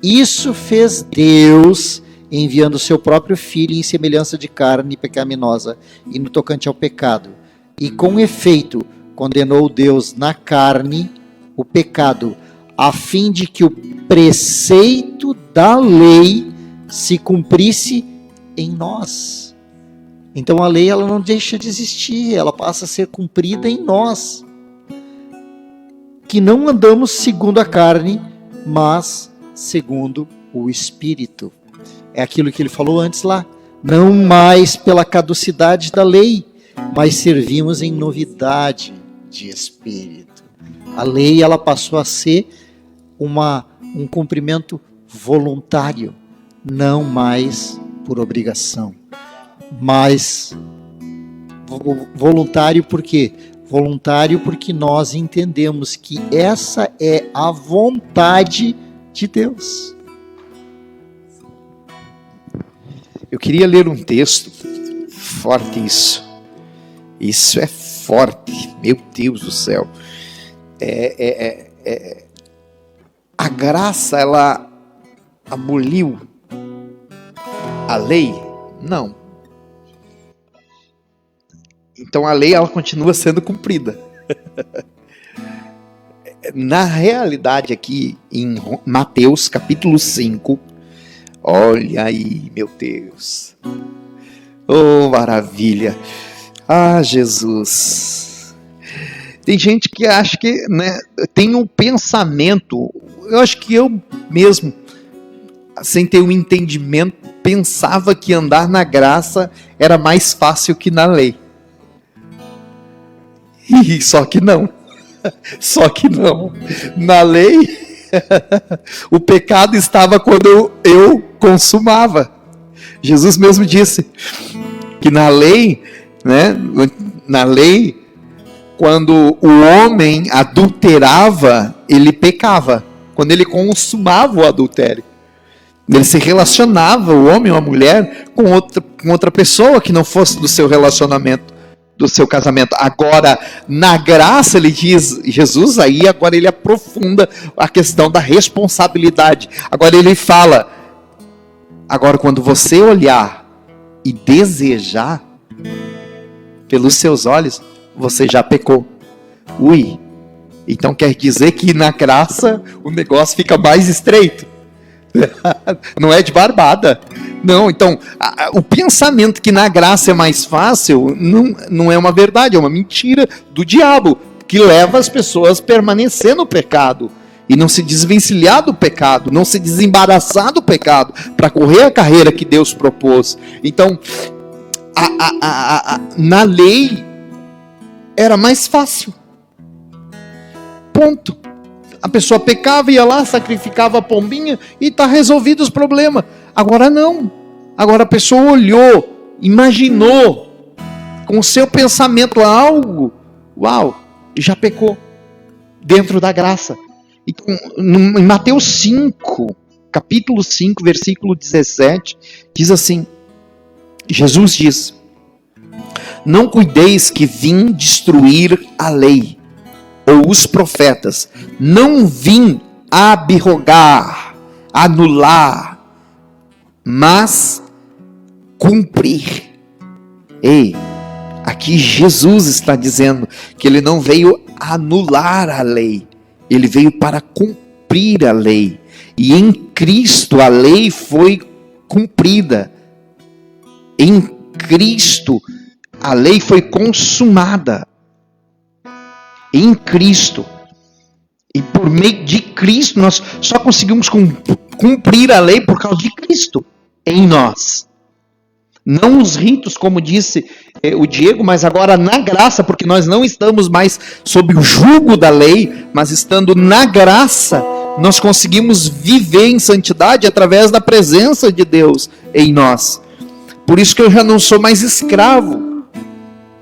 isso fez Deus, enviando o seu próprio Filho em semelhança de carne pecaminosa, e no tocante ao pecado. E com efeito, condenou Deus na carne o pecado, a fim de que o preceito da lei se cumprisse em nós. Então a lei, ela não deixa de existir, ela passa a ser cumprida em nós, que não andamos segundo a carne, mas segundo o Espírito. É aquilo que ele falou antes lá, não mais pela caducidade da lei, mas servimos em novidade de Espírito. A lei, ela passou a ser um cumprimento voluntário, não mais por obrigação. Mas voluntário por quê? Voluntário porque nós entendemos que essa é a vontade de Deus. Eu queria ler um texto, forte isso. Isso é forte, meu Deus do céu. A graça, ela aboliu a lei? Não. Então a lei, ela continua sendo cumprida. Na realidade aqui, em Mateus capítulo 5, olha aí, meu Deus. Oh, maravilha. Ah, Jesus. Tem gente que acha que, né, tem um pensamento, eu acho que eu mesmo, sem ter um entendimento, pensava que andar na graça era mais fácil que na lei. E só que não. Só que não. Na lei, o pecado estava quando eu consumava. Jesus mesmo disse que na lei, né, na lei, quando o homem adulterava, ele pecava. Quando ele consumava o adultério, ele se relacionava, o homem ou a mulher, com outra pessoa que não fosse do seu relacionamento, do seu casamento. Agora, na graça, ele diz, Jesus aí, agora ele aprofunda a questão da responsabilidade. Agora ele fala, agora quando você olhar e desejar pelos seus olhos, você já pecou. Ui, então quer dizer que na graça o negócio fica mais estreito. Não é de barbada. Não, então, o pensamento que na graça é mais fácil não é uma verdade, é uma mentira do diabo, que leva as pessoas a permanecer no pecado e não se desvencilhar do pecado, não se desembaraçar do pecado para correr a carreira que Deus propôs. Então, na lei era mais fácil. Ponto. A pessoa pecava, ia lá, sacrificava a pombinha e está resolvido os problemas. Agora não. Agora a pessoa olhou, imaginou com o seu pensamento algo, uau, já pecou dentro da graça. Então, em Mateus 5, capítulo 5, versículo 17, diz assim, Jesus diz, não cuideis que vim destruir a lei ou os profetas, não vim abrogar, anular, mas cumprir. Ei, aqui Jesus está dizendo que ele não veio anular a lei, ele veio para cumprir a lei. E em Cristo a lei foi cumprida. Em Cristo a lei foi consumada. Em Cristo. E por meio de Cristo nós só conseguimos cumprir a lei por causa de Cristo em nós. Não os ritos, como disse o Diego, mas agora na graça, porque nós não estamos mais sob o jugo da lei, mas estando na graça, nós conseguimos viver em santidade através da presença de Deus em nós. Por isso que eu já não sou mais escravo,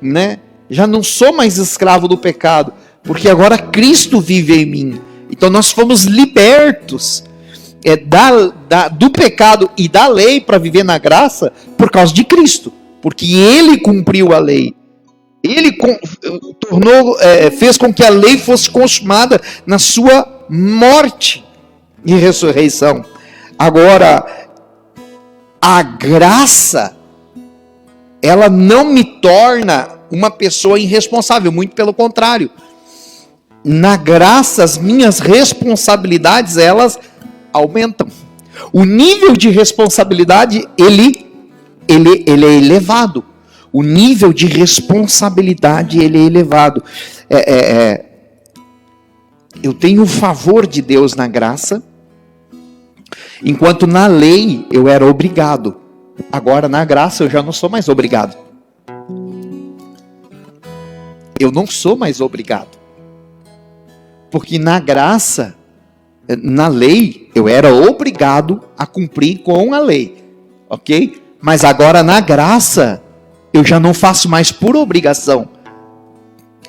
né? Já não sou mais escravo do pecado, porque agora Cristo vive em mim. Então nós fomos libertos do pecado e da lei para viver na graça por causa de Cristo, porque Ele cumpriu a lei. Ele fez com que a lei fosse consumada na sua morte e ressurreição. Agora, a graça, ela não me torna uma pessoa irresponsável, muito pelo contrário. Na graça, as minhas responsabilidades, elas aumentam. O nível de responsabilidade, ele é elevado. O nível de responsabilidade, ele é elevado. Eu tenho o favor de Deus na graça, enquanto na lei eu era obrigado. Agora, na graça, eu já não sou mais obrigado. Eu não sou mais obrigado. Porque na graça, na lei, eu era obrigado a cumprir com a lei. Ok? Mas agora, na graça, eu já não faço mais por obrigação.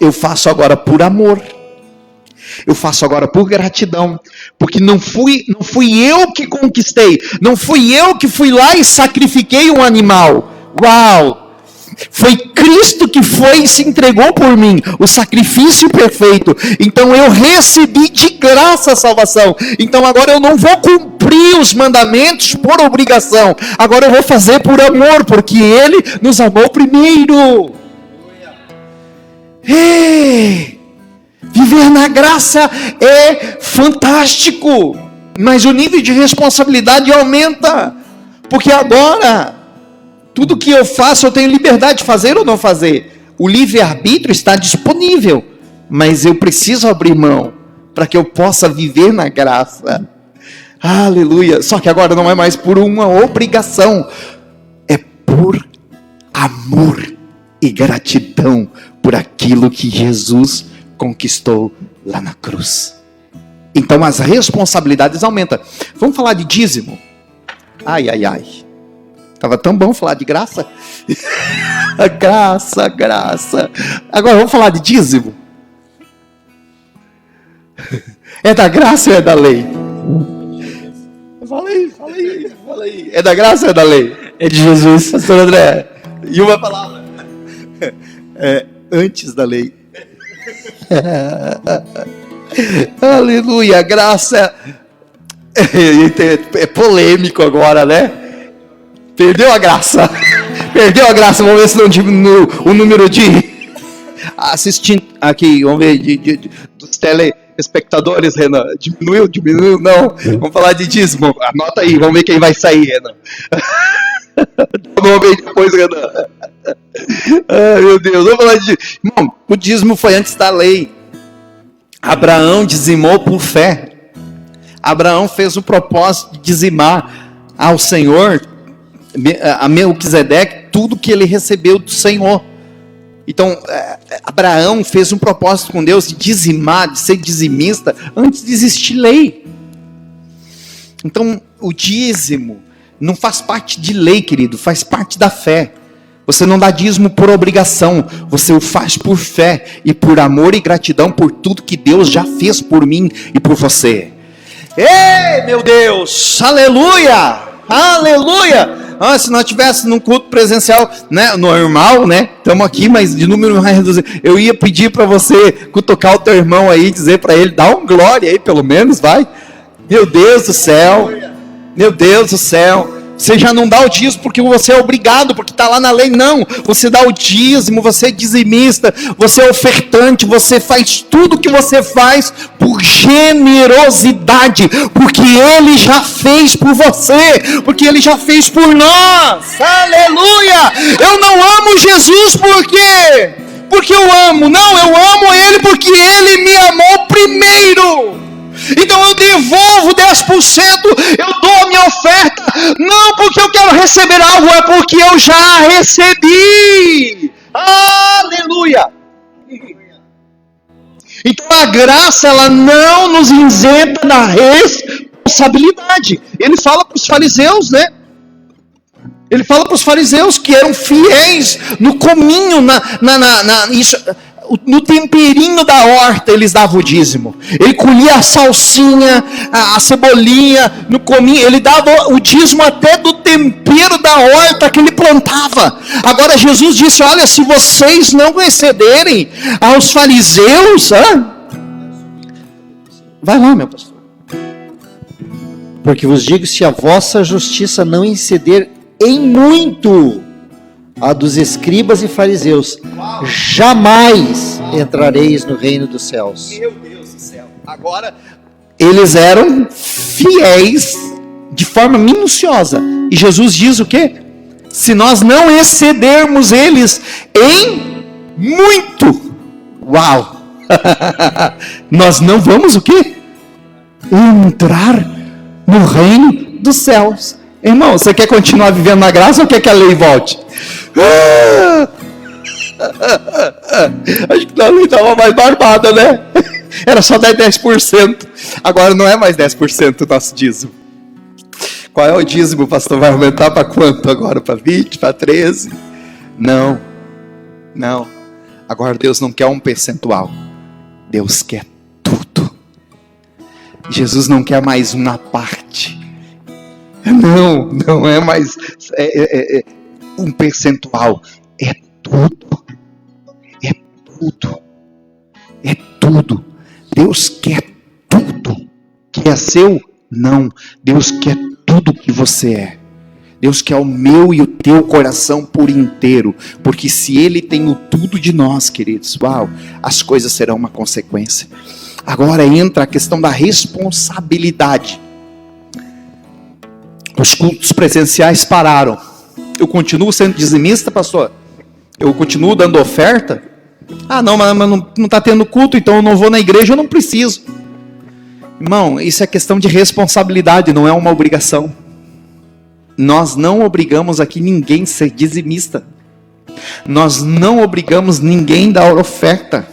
Eu faço agora por amor. Eu faço agora por gratidão. Porque não fui eu que conquistei. Não fui eu que fui lá e sacrifiquei um animal. Uau! Foi Cristo que foi e se entregou por mim. O sacrifício perfeito. Então eu recebi de graça a salvação. Então agora eu não vou cumprir os mandamentos por obrigação. Agora eu vou fazer por amor. Porque Ele nos amou primeiro. Viver na graça é fantástico. Mas o nível de responsabilidade aumenta. Porque agora, tudo que eu faço, eu tenho liberdade de fazer ou não fazer. O livre-arbítrio está disponível. Mas eu preciso abrir mão para que eu possa viver na graça. Aleluia. Só que agora não é mais por uma obrigação. É por amor e gratidão por aquilo que Jesus conquistou lá na cruz. Então as responsabilidades aumentam. Vamos falar de dízimo? Ai. Estava tão bom falar de graça. Graça. Agora vamos falar de dízimo? É da graça ou é da lei? Fala aí. É da graça ou é da lei? É de Jesus. Pastor André, e uma palavra? Antes da lei. Aleluia, a graça é polêmico agora, né? Perdeu a graça. Vamos ver se não diminui o número de assistindo aqui. Vamos ver dos telespectadores, Renan. Diminuiu? Não. Vamos falar de dízimo. Anota aí, vamos ver quem vai sair, Renan. Dá o nome aí depois, Renan. Ai, meu Deus, vamos falar de... Irmão, o dízimo foi antes da lei. Abraão dizimou por fé. Abraão fez o propósito de dizimar ao Senhor, a Melquisedeque, tudo que ele recebeu do Senhor. Então, Abraão fez um propósito com Deus de dizimar, de ser dizimista, antes de existir lei. Então, o dízimo não faz parte de lei, querido, faz parte da fé. Você não dá dízimo por obrigação, você o faz por fé e por amor e gratidão por tudo que Deus já fez por mim e por você. Ei, meu Deus, aleluia, aleluia. Se nós estivéssemos num culto presencial, né, normal, né, estamos aqui, mas de número mais reduzido, eu ia pedir para você cutucar o teu irmão aí, dizer para ele, dá um glória aí pelo menos, vai. Meu Deus do céu, você já não dá o dízimo porque você é obrigado, porque está lá na lei. Não, você dá o dízimo, você é dizimista, você é ofertante, você faz tudo que você faz por generosidade, porque Ele já fez por você, porque Ele já fez por nós. Aleluia! Eu não amo Jesus porque eu amo. Não, eu amo Ele porque Ele me amou primeiro. Então eu devolvo 10%, eu dou a minha oferta, não porque eu quero receber algo, é porque eu já recebi. Aleluia! Então a graça, ela não nos isenta da responsabilidade. Ele fala para os fariseus, né? Ele fala para os fariseus que eram fiéis no cominho, isso. no temperinho da horta eles davam o dízimo. Ele colhia a salsinha, a cebolinha, no cominho, ele dava o dízimo até do tempero da horta que ele plantava. Agora Jesus disse, olha, se vocês não excederem aos fariseus, vai lá, meu pastor. Porque vos digo, se a vossa justiça não exceder em muito a dos escribas e fariseus, jamais entrareis no reino dos céus. Meu Deus do céu. Agora, eles eram fiéis de forma minuciosa. E Jesus diz o quê? Se nós não excedermos eles em muito, uau! Nós não vamos o quê? Entrar no reino dos céus. Irmão, você quer continuar vivendo na graça ou quer que a lei volte? Acho que a lei estava mais barbada, né? Era só 10%. Agora não é mais 10% o nosso dízimo. Qual é o dízimo, pastor? Vai aumentar para quanto agora? Para 20? Para 13? Não. Agora Deus não quer um percentual. Deus quer tudo. Jesus não quer mais uma parte. Não é mais um percentual. É tudo. É tudo. Deus quer tudo. Que é seu? Não. Deus quer tudo que você é. Deus quer o meu e o teu coração por inteiro. Porque se Ele tem o tudo de nós, queridos, uau, as coisas serão uma consequência. Agora entra a questão da responsabilidade. Os cultos presenciais pararam. Eu continuo sendo dizimista, pastor? Eu continuo dando oferta? Não, mas não está tendo culto, então eu não vou na igreja, eu não preciso. Irmão, isso é questão de responsabilidade, não é uma obrigação. Nós não obrigamos aqui ninguém a ser dizimista. Nós não obrigamos ninguém a dar oferta.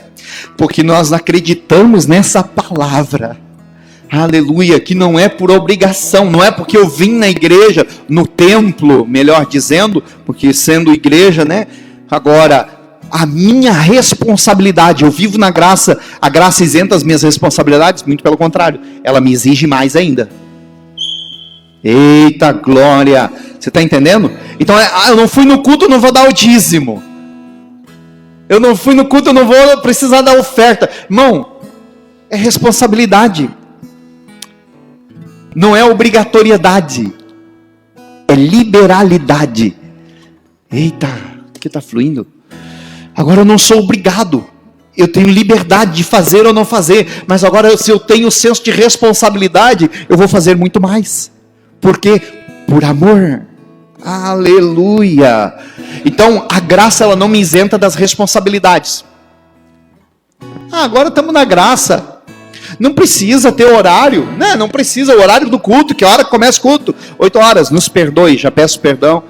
Porque nós acreditamos nessa palavra. Aleluia, que não é por obrigação, não é porque eu vim na igreja, no templo, melhor dizendo, porque sendo igreja, né? Agora, a minha responsabilidade, eu vivo na graça, a graça isenta as minhas responsabilidades, muito pelo contrário, ela me exige mais ainda. Eita glória, você está entendendo? Então, eu não fui no culto, eu não vou dar o dízimo. Eu não fui no culto, eu não vou precisar da oferta. Irmão, é responsabilidade. Não é obrigatoriedade. É liberalidade. Eita, o que está fluindo? Agora eu não sou obrigado. Eu tenho liberdade de fazer ou não fazer. Mas agora se eu tenho o senso de responsabilidade, eu vou fazer muito mais. Por quê? Por amor. Aleluia. Então a graça ela não me isenta das responsabilidades. Agora estamos na graça. Não precisa ter horário, né? Não precisa o horário do culto. Que hora começa o culto? 8 horas. Nos perdoe, já peço perdão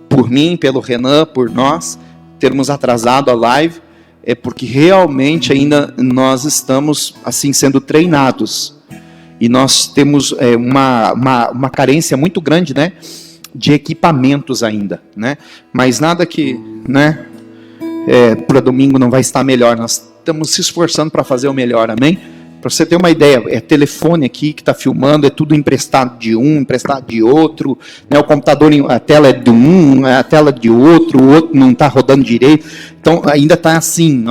por mim, pelo Renan, por nós termos atrasado a live. É porque realmente ainda nós estamos assim sendo treinados. E nós temos uma carência muito grande, né? De equipamentos ainda, né? Mas nada que, né? Para domingo não vai estar melhor. Nós estamos se esforçando para fazer o melhor, amém? Para você ter uma ideia, é telefone aqui que está filmando, é tudo emprestado de um, emprestado de outro, né? O computador, a tela é de um, a tela de outro, o outro não está rodando direito. Então ainda está assim,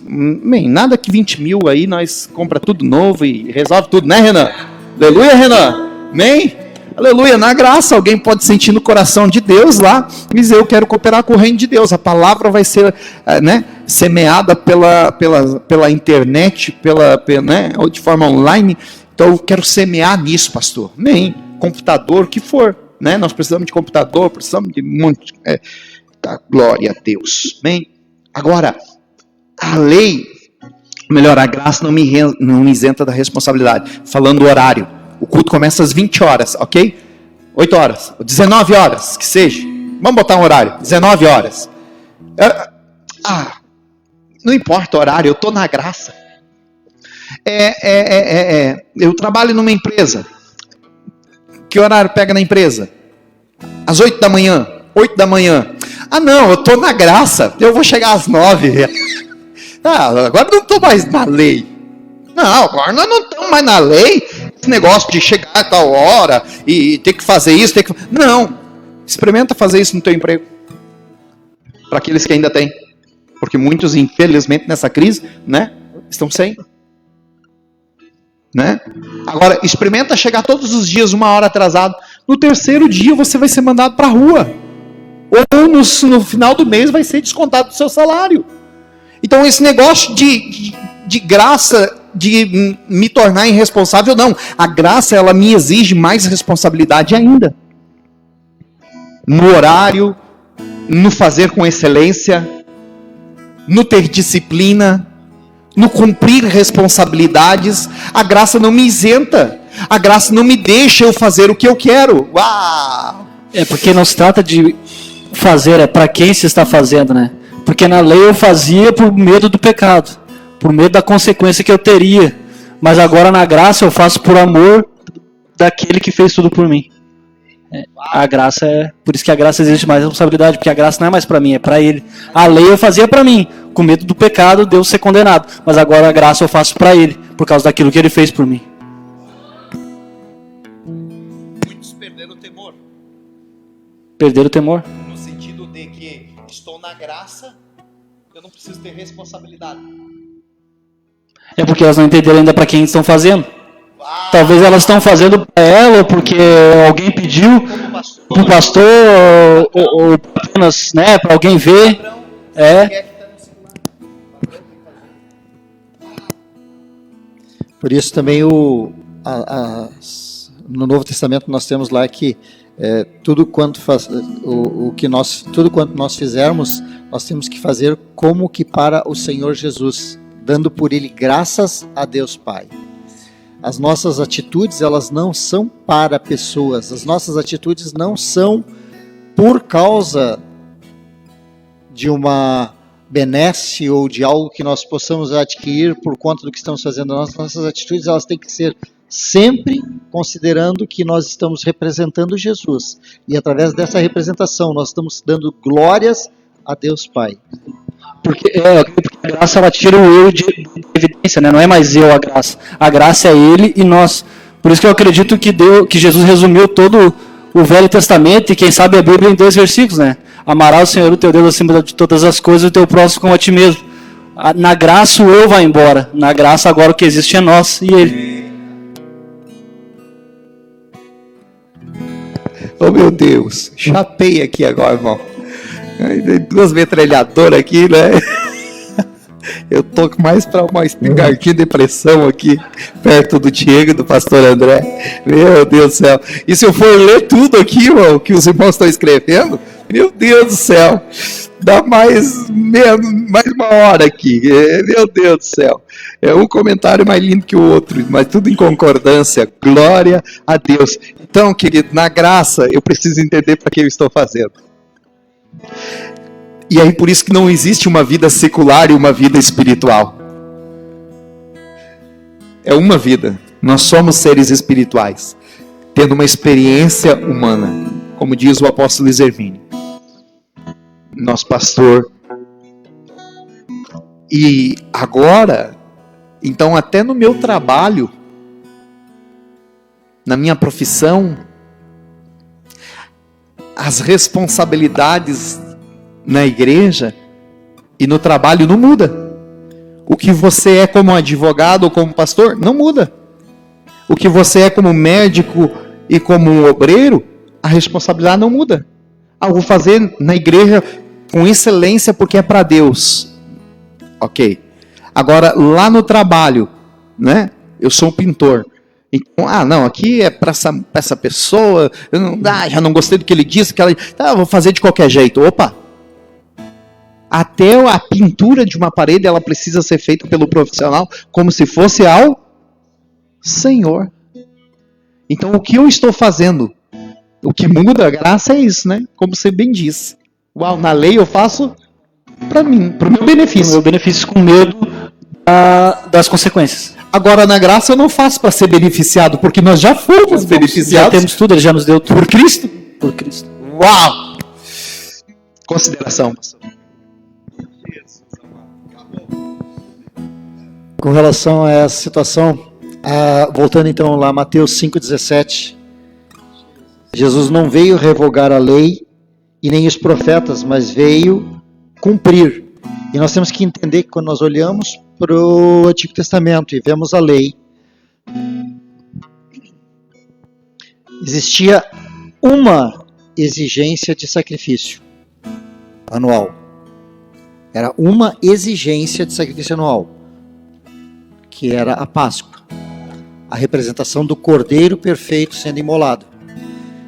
nada que 20 mil aí, nós compra tudo novo e resolve tudo, né, Renan? Aleluia, Renan? Amém? Aleluia, na graça, alguém pode sentir no coração de Deus lá, e dizer, eu quero cooperar com o reino de Deus. A palavra vai ser, né, semeada pela internet, né, ou de forma online. Então eu quero semear nisso, pastor. Amém? Computador, o que for, né? Nós precisamos de computador, precisamos de um monte. Glória a Deus. Amém? Agora, a lei, melhor, a graça não me isenta da responsabilidade. Falando do horário. O culto começa às 20 horas, ok? 8 horas, 19 horas, que seja. Vamos botar um horário, 19 horas. Não importa o horário, eu estou na graça. Eu trabalho numa empresa. Que horário pega na empresa? Às 8 da manhã. 8 da manhã. Não, eu estou na graça, eu vou chegar às 9. agora não estou mais na lei. Não, agora nós não estamos mais na lei. Esse negócio de chegar a tal hora e ter que fazer isso, Não, experimenta fazer isso no teu emprego. Para aqueles que ainda têm. Porque muitos, infelizmente, nessa crise, né, estão sem. Né? Agora, experimenta chegar todos os dias 1 hora atrasado. No terceiro dia você vai ser mandado para a rua. Ou no final do mês vai ser descontado do seu salário. Então esse negócio de graça, de me tornar irresponsável, não. A graça, ela me exige mais responsabilidade ainda. No horário, no fazer com excelência, no ter disciplina, no cumprir responsabilidades. A graça não me isenta. A graça não me deixa eu fazer o que eu quero. Uau! É porque não se trata de fazer, é para quem se está fazendo, né? Porque na lei eu fazia por medo do pecado, por medo da consequência que eu teria. Mas agora na graça eu faço por amor daquele que fez tudo por mim. A graça por isso que a graça existe mais responsabilidade, porque a graça não é mais para mim, é para ele. A lei eu fazia para mim, com medo do pecado, de eu ser condenado. Mas agora a graça eu faço para ele, por causa daquilo que ele fez por mim. Muitos perderam o temor. Perderam o temor? No sentido de que estou na graça, eu não preciso ter responsabilidade. É porque elas não entenderam ainda para quem estão fazendo. Talvez elas estão fazendo para ela, ou porque alguém pediu para o pastor, ou apenas, né, para alguém ver. Por isso também no Novo Testamento nós temos lá que tudo quanto nós fizermos, nós temos que fazer como que para o Senhor Jesus, dando por Ele graças a Deus Pai. As nossas atitudes, elas não são para pessoas, as nossas atitudes não são por causa de uma benesse ou de algo que nós possamos adquirir por conta do que estamos fazendo. Nossas atitudes, elas têm que ser sempre considerando que nós estamos representando Jesus. E através dessa representação, nós estamos dando glórias a Deus Pai. Porque a graça, ela tira o eu de evidência, né? Não é mais eu a graça. A graça é Ele e nós. Por isso que eu acredito que Jesus resumiu todo o Velho Testamento e quem sabe a Bíblia em 2 versículos, né? Amarás o Senhor, o teu Deus, acima de todas as coisas, o teu próximo como a ti mesmo. Na graça o eu vai embora. Na graça agora o que existe é nós e Ele. Oh meu Deus, chapei aqui agora, irmão. Tem 2 metralhadoras aqui, né? Eu tô mais para uma espingardinha de pressão aqui, perto do Diego e do pastor André. Meu Deus do céu. E se eu for ler tudo aqui, irmão, que os irmãos estão escrevendo, meu Deus do céu, dá mais 1 hora aqui. Meu Deus do céu. É um comentário mais lindo que o outro, mas tudo em concordância. Glória a Deus. Então, querido, na graça, eu preciso entender para que eu estou fazendo. E aí por isso que não existe uma vida secular e uma vida espiritual. É uma vida. Nós somos seres espirituais, tendo uma experiência humana, como diz o apóstolo Iservini, nosso pastor. E agora, então até no meu trabalho, na minha profissão, as responsabilidades na igreja e no trabalho não muda. O que você é como advogado ou como pastor não muda. O que você é como médico e como obreiro, a responsabilidade não muda. Eu vou fazer na igreja com excelência porque é para Deus. Ok. Agora lá no trabalho, né? Eu sou um pintor. Então, não, aqui é para essa pessoa, já não gostei do que ele disse, vou fazer de qualquer jeito. Opa! Até a pintura de uma parede, ela precisa ser feita pelo profissional, como se fosse ao Senhor. Então, o que eu estou fazendo? O que muda a graça é isso, né? Como você bem disse. Na lei eu faço para mim, para o meu benefício. O meu benefício com medo das consequências. Agora, na graça, eu não faço para ser beneficiado, porque nós já fomos beneficiados. Já temos tudo, Ele já nos deu tudo. Por Cristo? Por Cristo. Uau! Consideração. Com relação a essa situação, voltando então lá, Mateus 5,17, Jesus não veio revogar a lei e nem os profetas, mas veio cumprir. E nós temos que entender que quando nós olhamos para o Antigo Testamento e vemos a lei, existia uma exigência de sacrifício anual. Era uma exigência de sacrifício anual, que era a Páscoa, a representação do Cordeiro perfeito sendo imolado.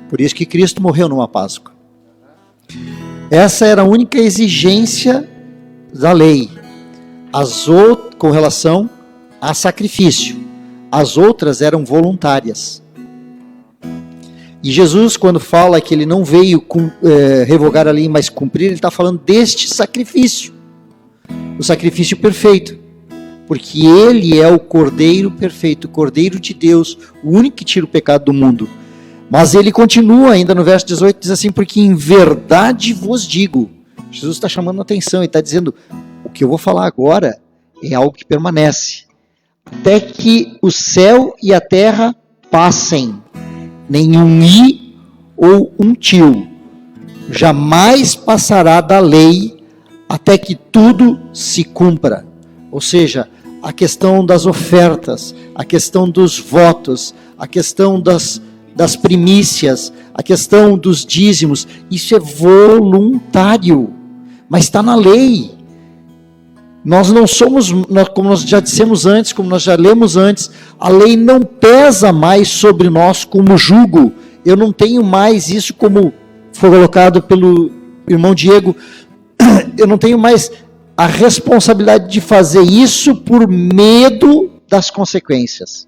Por isso que Cristo morreu numa Páscoa. Essa era a única exigência da lei, com relação a sacrifício. As outras eram voluntárias. E Jesus, quando fala que ele não veio revogar a lei, mas cumprir, ele está falando deste sacrifício, o sacrifício perfeito, porque ele é o Cordeiro perfeito, o Cordeiro de Deus, o único que tira o pecado do mundo. Mas ele continua ainda no verso 18, diz assim: porque em verdade vos digo. Jesus está chamando a atenção e está dizendo, o que eu vou falar agora é algo que permanece, até que o céu e a terra passem, nenhum i ou um tio jamais passará da lei, até que tudo se cumpra. Ou seja, a questão das ofertas, a questão dos votos, a questão das primícias, a questão dos dízimos, isso é voluntário, mas está na lei. Nós não somos, como nós já dissemos antes, como nós já lemos antes, a lei não pesa mais sobre nós como jugo. Eu não tenho mais isso, como foi colocado pelo irmão Diego, eu não tenho mais a responsabilidade de fazer isso por medo das consequências.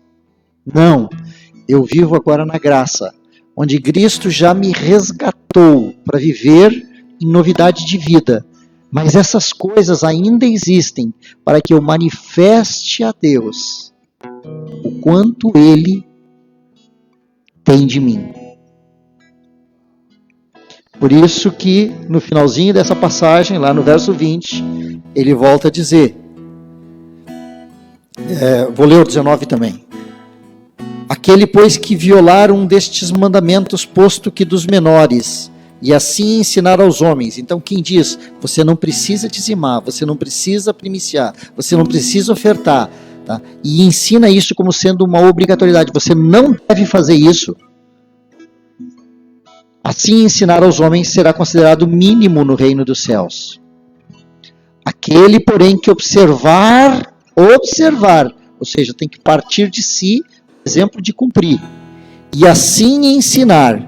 Não, eu vivo agora na graça, onde Cristo já me resgatou para viver em novidade de vida. Mas essas coisas ainda existem para que eu manifeste a Deus o quanto Ele tem de mim. Por isso que no finalzinho dessa passagem, lá no verso 20, ele volta a dizer, vou ler o 19 também. Aquele, pois, que violar um destes mandamentos, posto que dos menores, e assim ensinar aos homens. Então quem diz, você não precisa dizimar, você não precisa primiciar, você não precisa ofertar, tá? E ensina isso como sendo uma obrigatoriedade, você não deve fazer isso. Assim ensinar aos homens será considerado mínimo no reino dos céus. Aquele, porém, que observar, ou seja, tem que partir de si, exemplo de cumprir, e assim ensinar,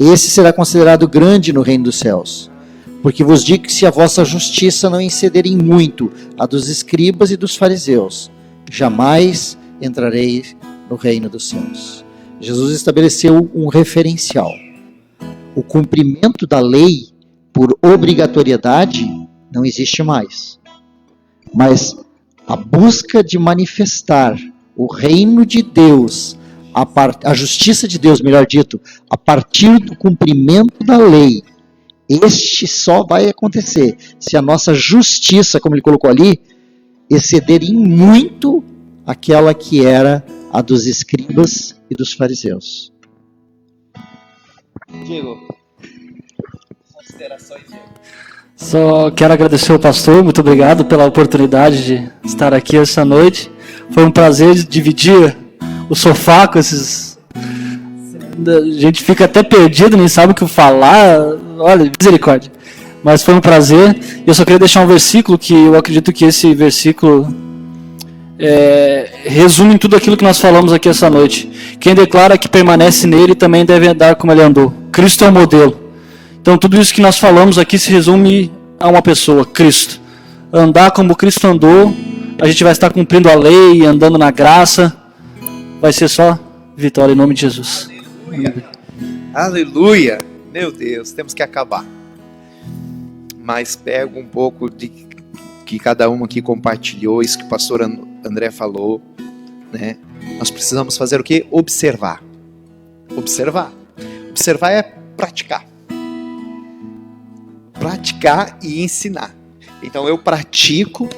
esse será considerado grande no reino dos céus. Porque vos digo que se a vossa justiça não exceder em muito a dos escribas e dos fariseus, jamais entrareis no reino dos céus. Jesus estabeleceu um referencial. O cumprimento da lei por obrigatoriedade não existe mais. Mas a busca de manifestar o reino de Deus, a justiça de Deus, melhor dito, a partir do cumprimento da lei, este só vai acontecer se a nossa justiça, como ele colocou ali, exceder em muito aquela que era a dos escribas e dos fariseus. Diego, considerações, Diego. Só quero agradecer ao pastor, muito obrigado pela oportunidade de estar aqui essa noite. Foi um prazer dividir o sofá com esses... A gente fica até perdido, nem sabe o que falar. Olha, misericórdia. Mas foi um prazer. Eu só queria deixar um versículo que eu acredito que esse versículo resume tudo aquilo que nós falamos aqui essa noite. Quem declara que permanece nele também deve andar como ele andou. Cristo é o modelo. Então tudo isso que nós falamos aqui se resume a uma pessoa, Cristo. Andar como Cristo andou, a gente vai estar cumprindo a lei, andando na graça. Vai ser só vitória em nome de Jesus. Aleluia. Aleluia. Meu Deus, temos que acabar. Mas pego um pouco de que cada um aqui compartilhou, isso que o pastor André falou, né? Nós precisamos fazer o quê? Observar. Observar. Observar é praticar. Praticar e ensinar. Então eu pratico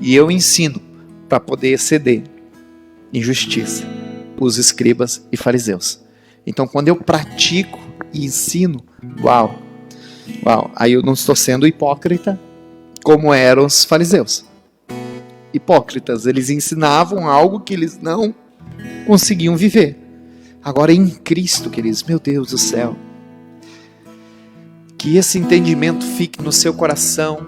e eu ensino. para poder exceder em justiça os escribas e fariseus. Então, quando eu pratico e ensino, uau, aí eu não estou sendo hipócrita como eram os fariseus. Hipócritas, eles ensinavam algo que eles não conseguiam viver. Agora em Cristo, queridos, meu Deus do céu, que esse entendimento fique no seu coração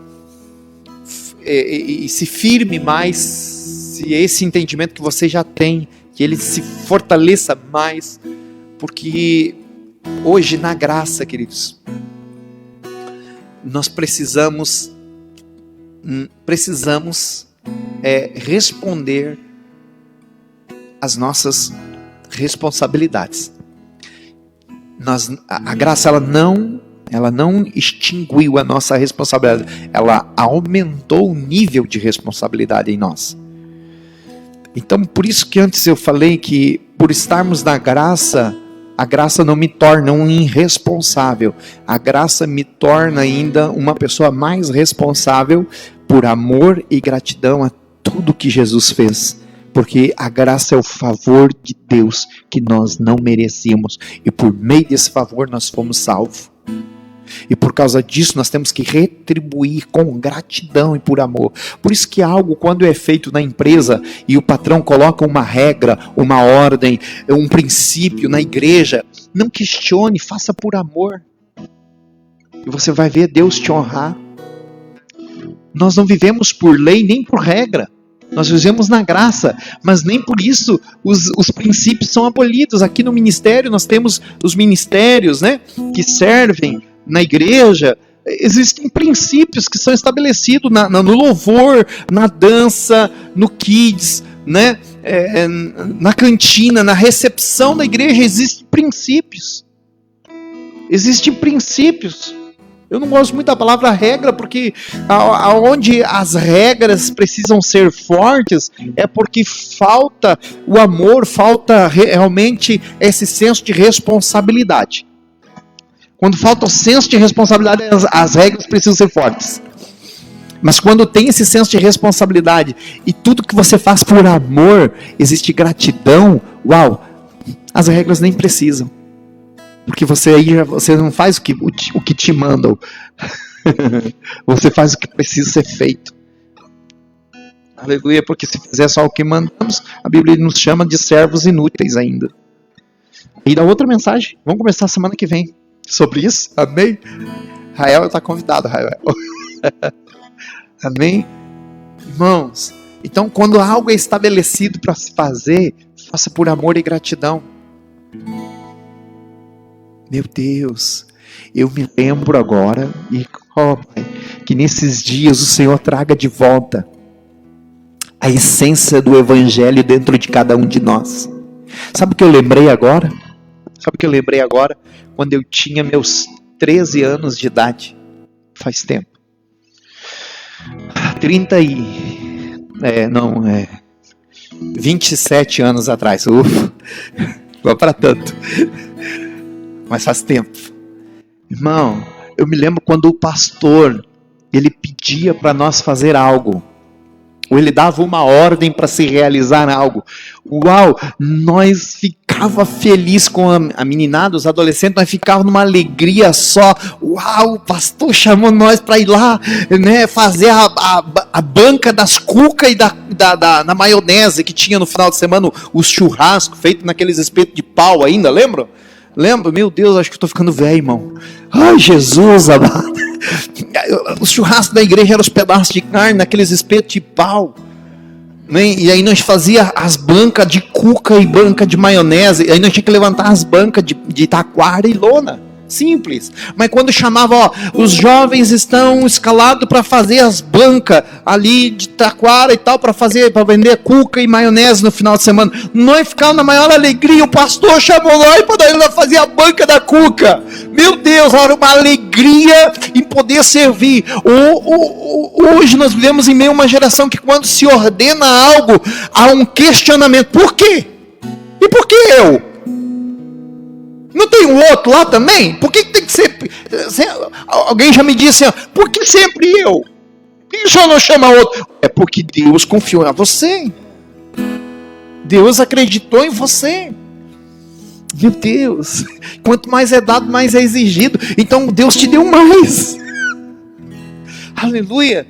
e se firme mais, se esse entendimento que você já tem, que ele se fortaleça mais, porque hoje na graça, queridos, nós precisamos responder às nossas responsabilidades. A graça ela não extinguiu a nossa responsabilidade, ela aumentou o nível de responsabilidade em nós. Então, por isso que antes eu falei que por estarmos na graça, a graça não me torna um irresponsável, a graça me torna ainda uma pessoa mais responsável por amor e gratidão a tudo que Jesus fez. Porque a graça é o favor de Deus que nós não merecíamos. E por meio desse favor nós fomos salvos. E por causa disso nós temos que retribuir com gratidão e por amor. Por isso que algo, quando é feito na empresa e o patrão coloca uma regra, uma ordem, um princípio na igreja, não questione, faça por amor. E você vai ver Deus te honrar. Nós não vivemos por lei nem por regra. Nós vivemos na graça, mas nem por isso os princípios são abolidos. Aqui no ministério nós temos os ministérios, né, que servem na igreja. Existem princípios que são estabelecidos no louvor, na dança, no kids, né, na cantina, na recepção da igreja. Existem princípios. Eu não gosto muito da palavra regra, porque aonde as regras precisam ser fortes é porque falta o amor, falta realmente esse senso de responsabilidade. Quando falta o senso de responsabilidade, as regras precisam ser fortes. Mas quando tem esse senso de responsabilidade e tudo que você faz por amor, existe gratidão, as regras nem precisam. Porque você não faz o que te mandam. Você faz o que precisa ser feito. Aleluia, porque se fizer só o que mandamos, a Bíblia nos chama de servos inúteis ainda. E da outra mensagem, vamos começar semana que vem sobre isso, amém? Rael está convidado, Rael. Amém? Irmãos, então quando algo é estabelecido para se fazer, faça por amor e gratidão. Meu Deus, eu me lembro agora, Pai, que nesses dias o Senhor traga de volta a essência do Evangelho dentro de cada um de nós. Sabe o que eu lembrei agora? Quando eu tinha meus 13 anos de idade, faz tempo. 27 anos atrás, não para tanto. Mas faz tempo. Irmão, eu me lembro quando o pastor, ele pedia para nós fazer algo. Ou ele dava uma ordem para se realizar algo. Nós ficava feliz com a meninada, os adolescentes, nós ficávamos numa alegria só. O pastor chamou nós para ir lá, né, fazer a banca das cucas e da maionese que tinha no final de semana, os churrascos feitos naqueles espetos de pau ainda, lembram? Lembra? Meu Deus, acho que estou ficando velho, irmão. Ai, Jesus amado. Os churrascos da igreja eram os pedaços de carne, naqueles espetos de pau. E aí nós fazíamos as bancas de cuca e banca de maionese. E aí nós tínhamos que levantar as bancas de taquara e lona. Simples. Mas quando chamava, os jovens estão escalados para fazer as bancas ali de taquara e tal, para vender cuca e maionese no final de semana. Nós ficávamos na maior alegria. O pastor chamou nós para fazer a banca da cuca. Meu Deus, era uma alegria em poder servir. Hoje nós vivemos em meio a uma geração que quando se ordena algo, há um questionamento. Por quê? E por que eu? Não tem um outro lá também? Por que tem que ser... Alguém já me disse assim, por que sempre eu? Por que o Senhor não chama outro? É porque Deus confiou em você. Deus acreditou em você. Meu Deus, quanto mais é dado, mais é exigido. Então Deus te deu mais. Aleluia.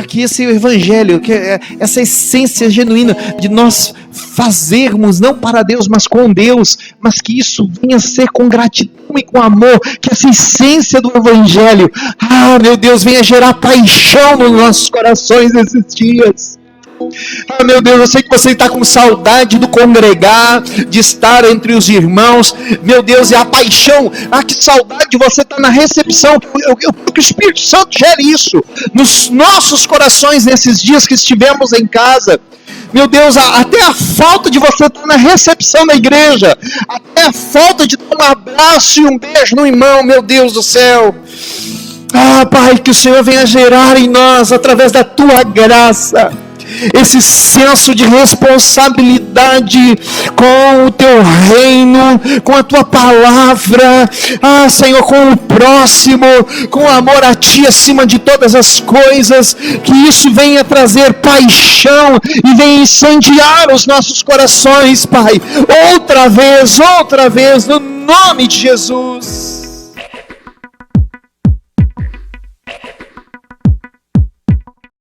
Que esse evangelho, que essa essência genuína de nós fazermos, não para Deus, mas com Deus, mas que isso venha a ser com gratidão e com amor, que essa essência do evangelho, meu Deus, venha gerar paixão nos nossos corações nesses dias. Meu Deus, eu sei que você está com saudade do congregar, de estar entre os irmãos. Meu Deus, é a paixão. Que saudade de você estar na recepção. Que o Espírito Santo gere isso nos nossos corações nesses dias que estivemos em casa. Meu Deus, até a falta de você estar na recepção da igreja, até a falta de dar um abraço e um beijo no irmão. Meu Deus do céu. Pai, que o Senhor venha gerar em nós, através da Tua graça, esse senso de responsabilidade com o Teu reino, com a Tua palavra, Senhor, com o próximo, com o amor a Ti acima de todas as coisas, que isso venha trazer paixão e venha incendiar os nossos corações, Pai, outra vez, no nome de Jesus.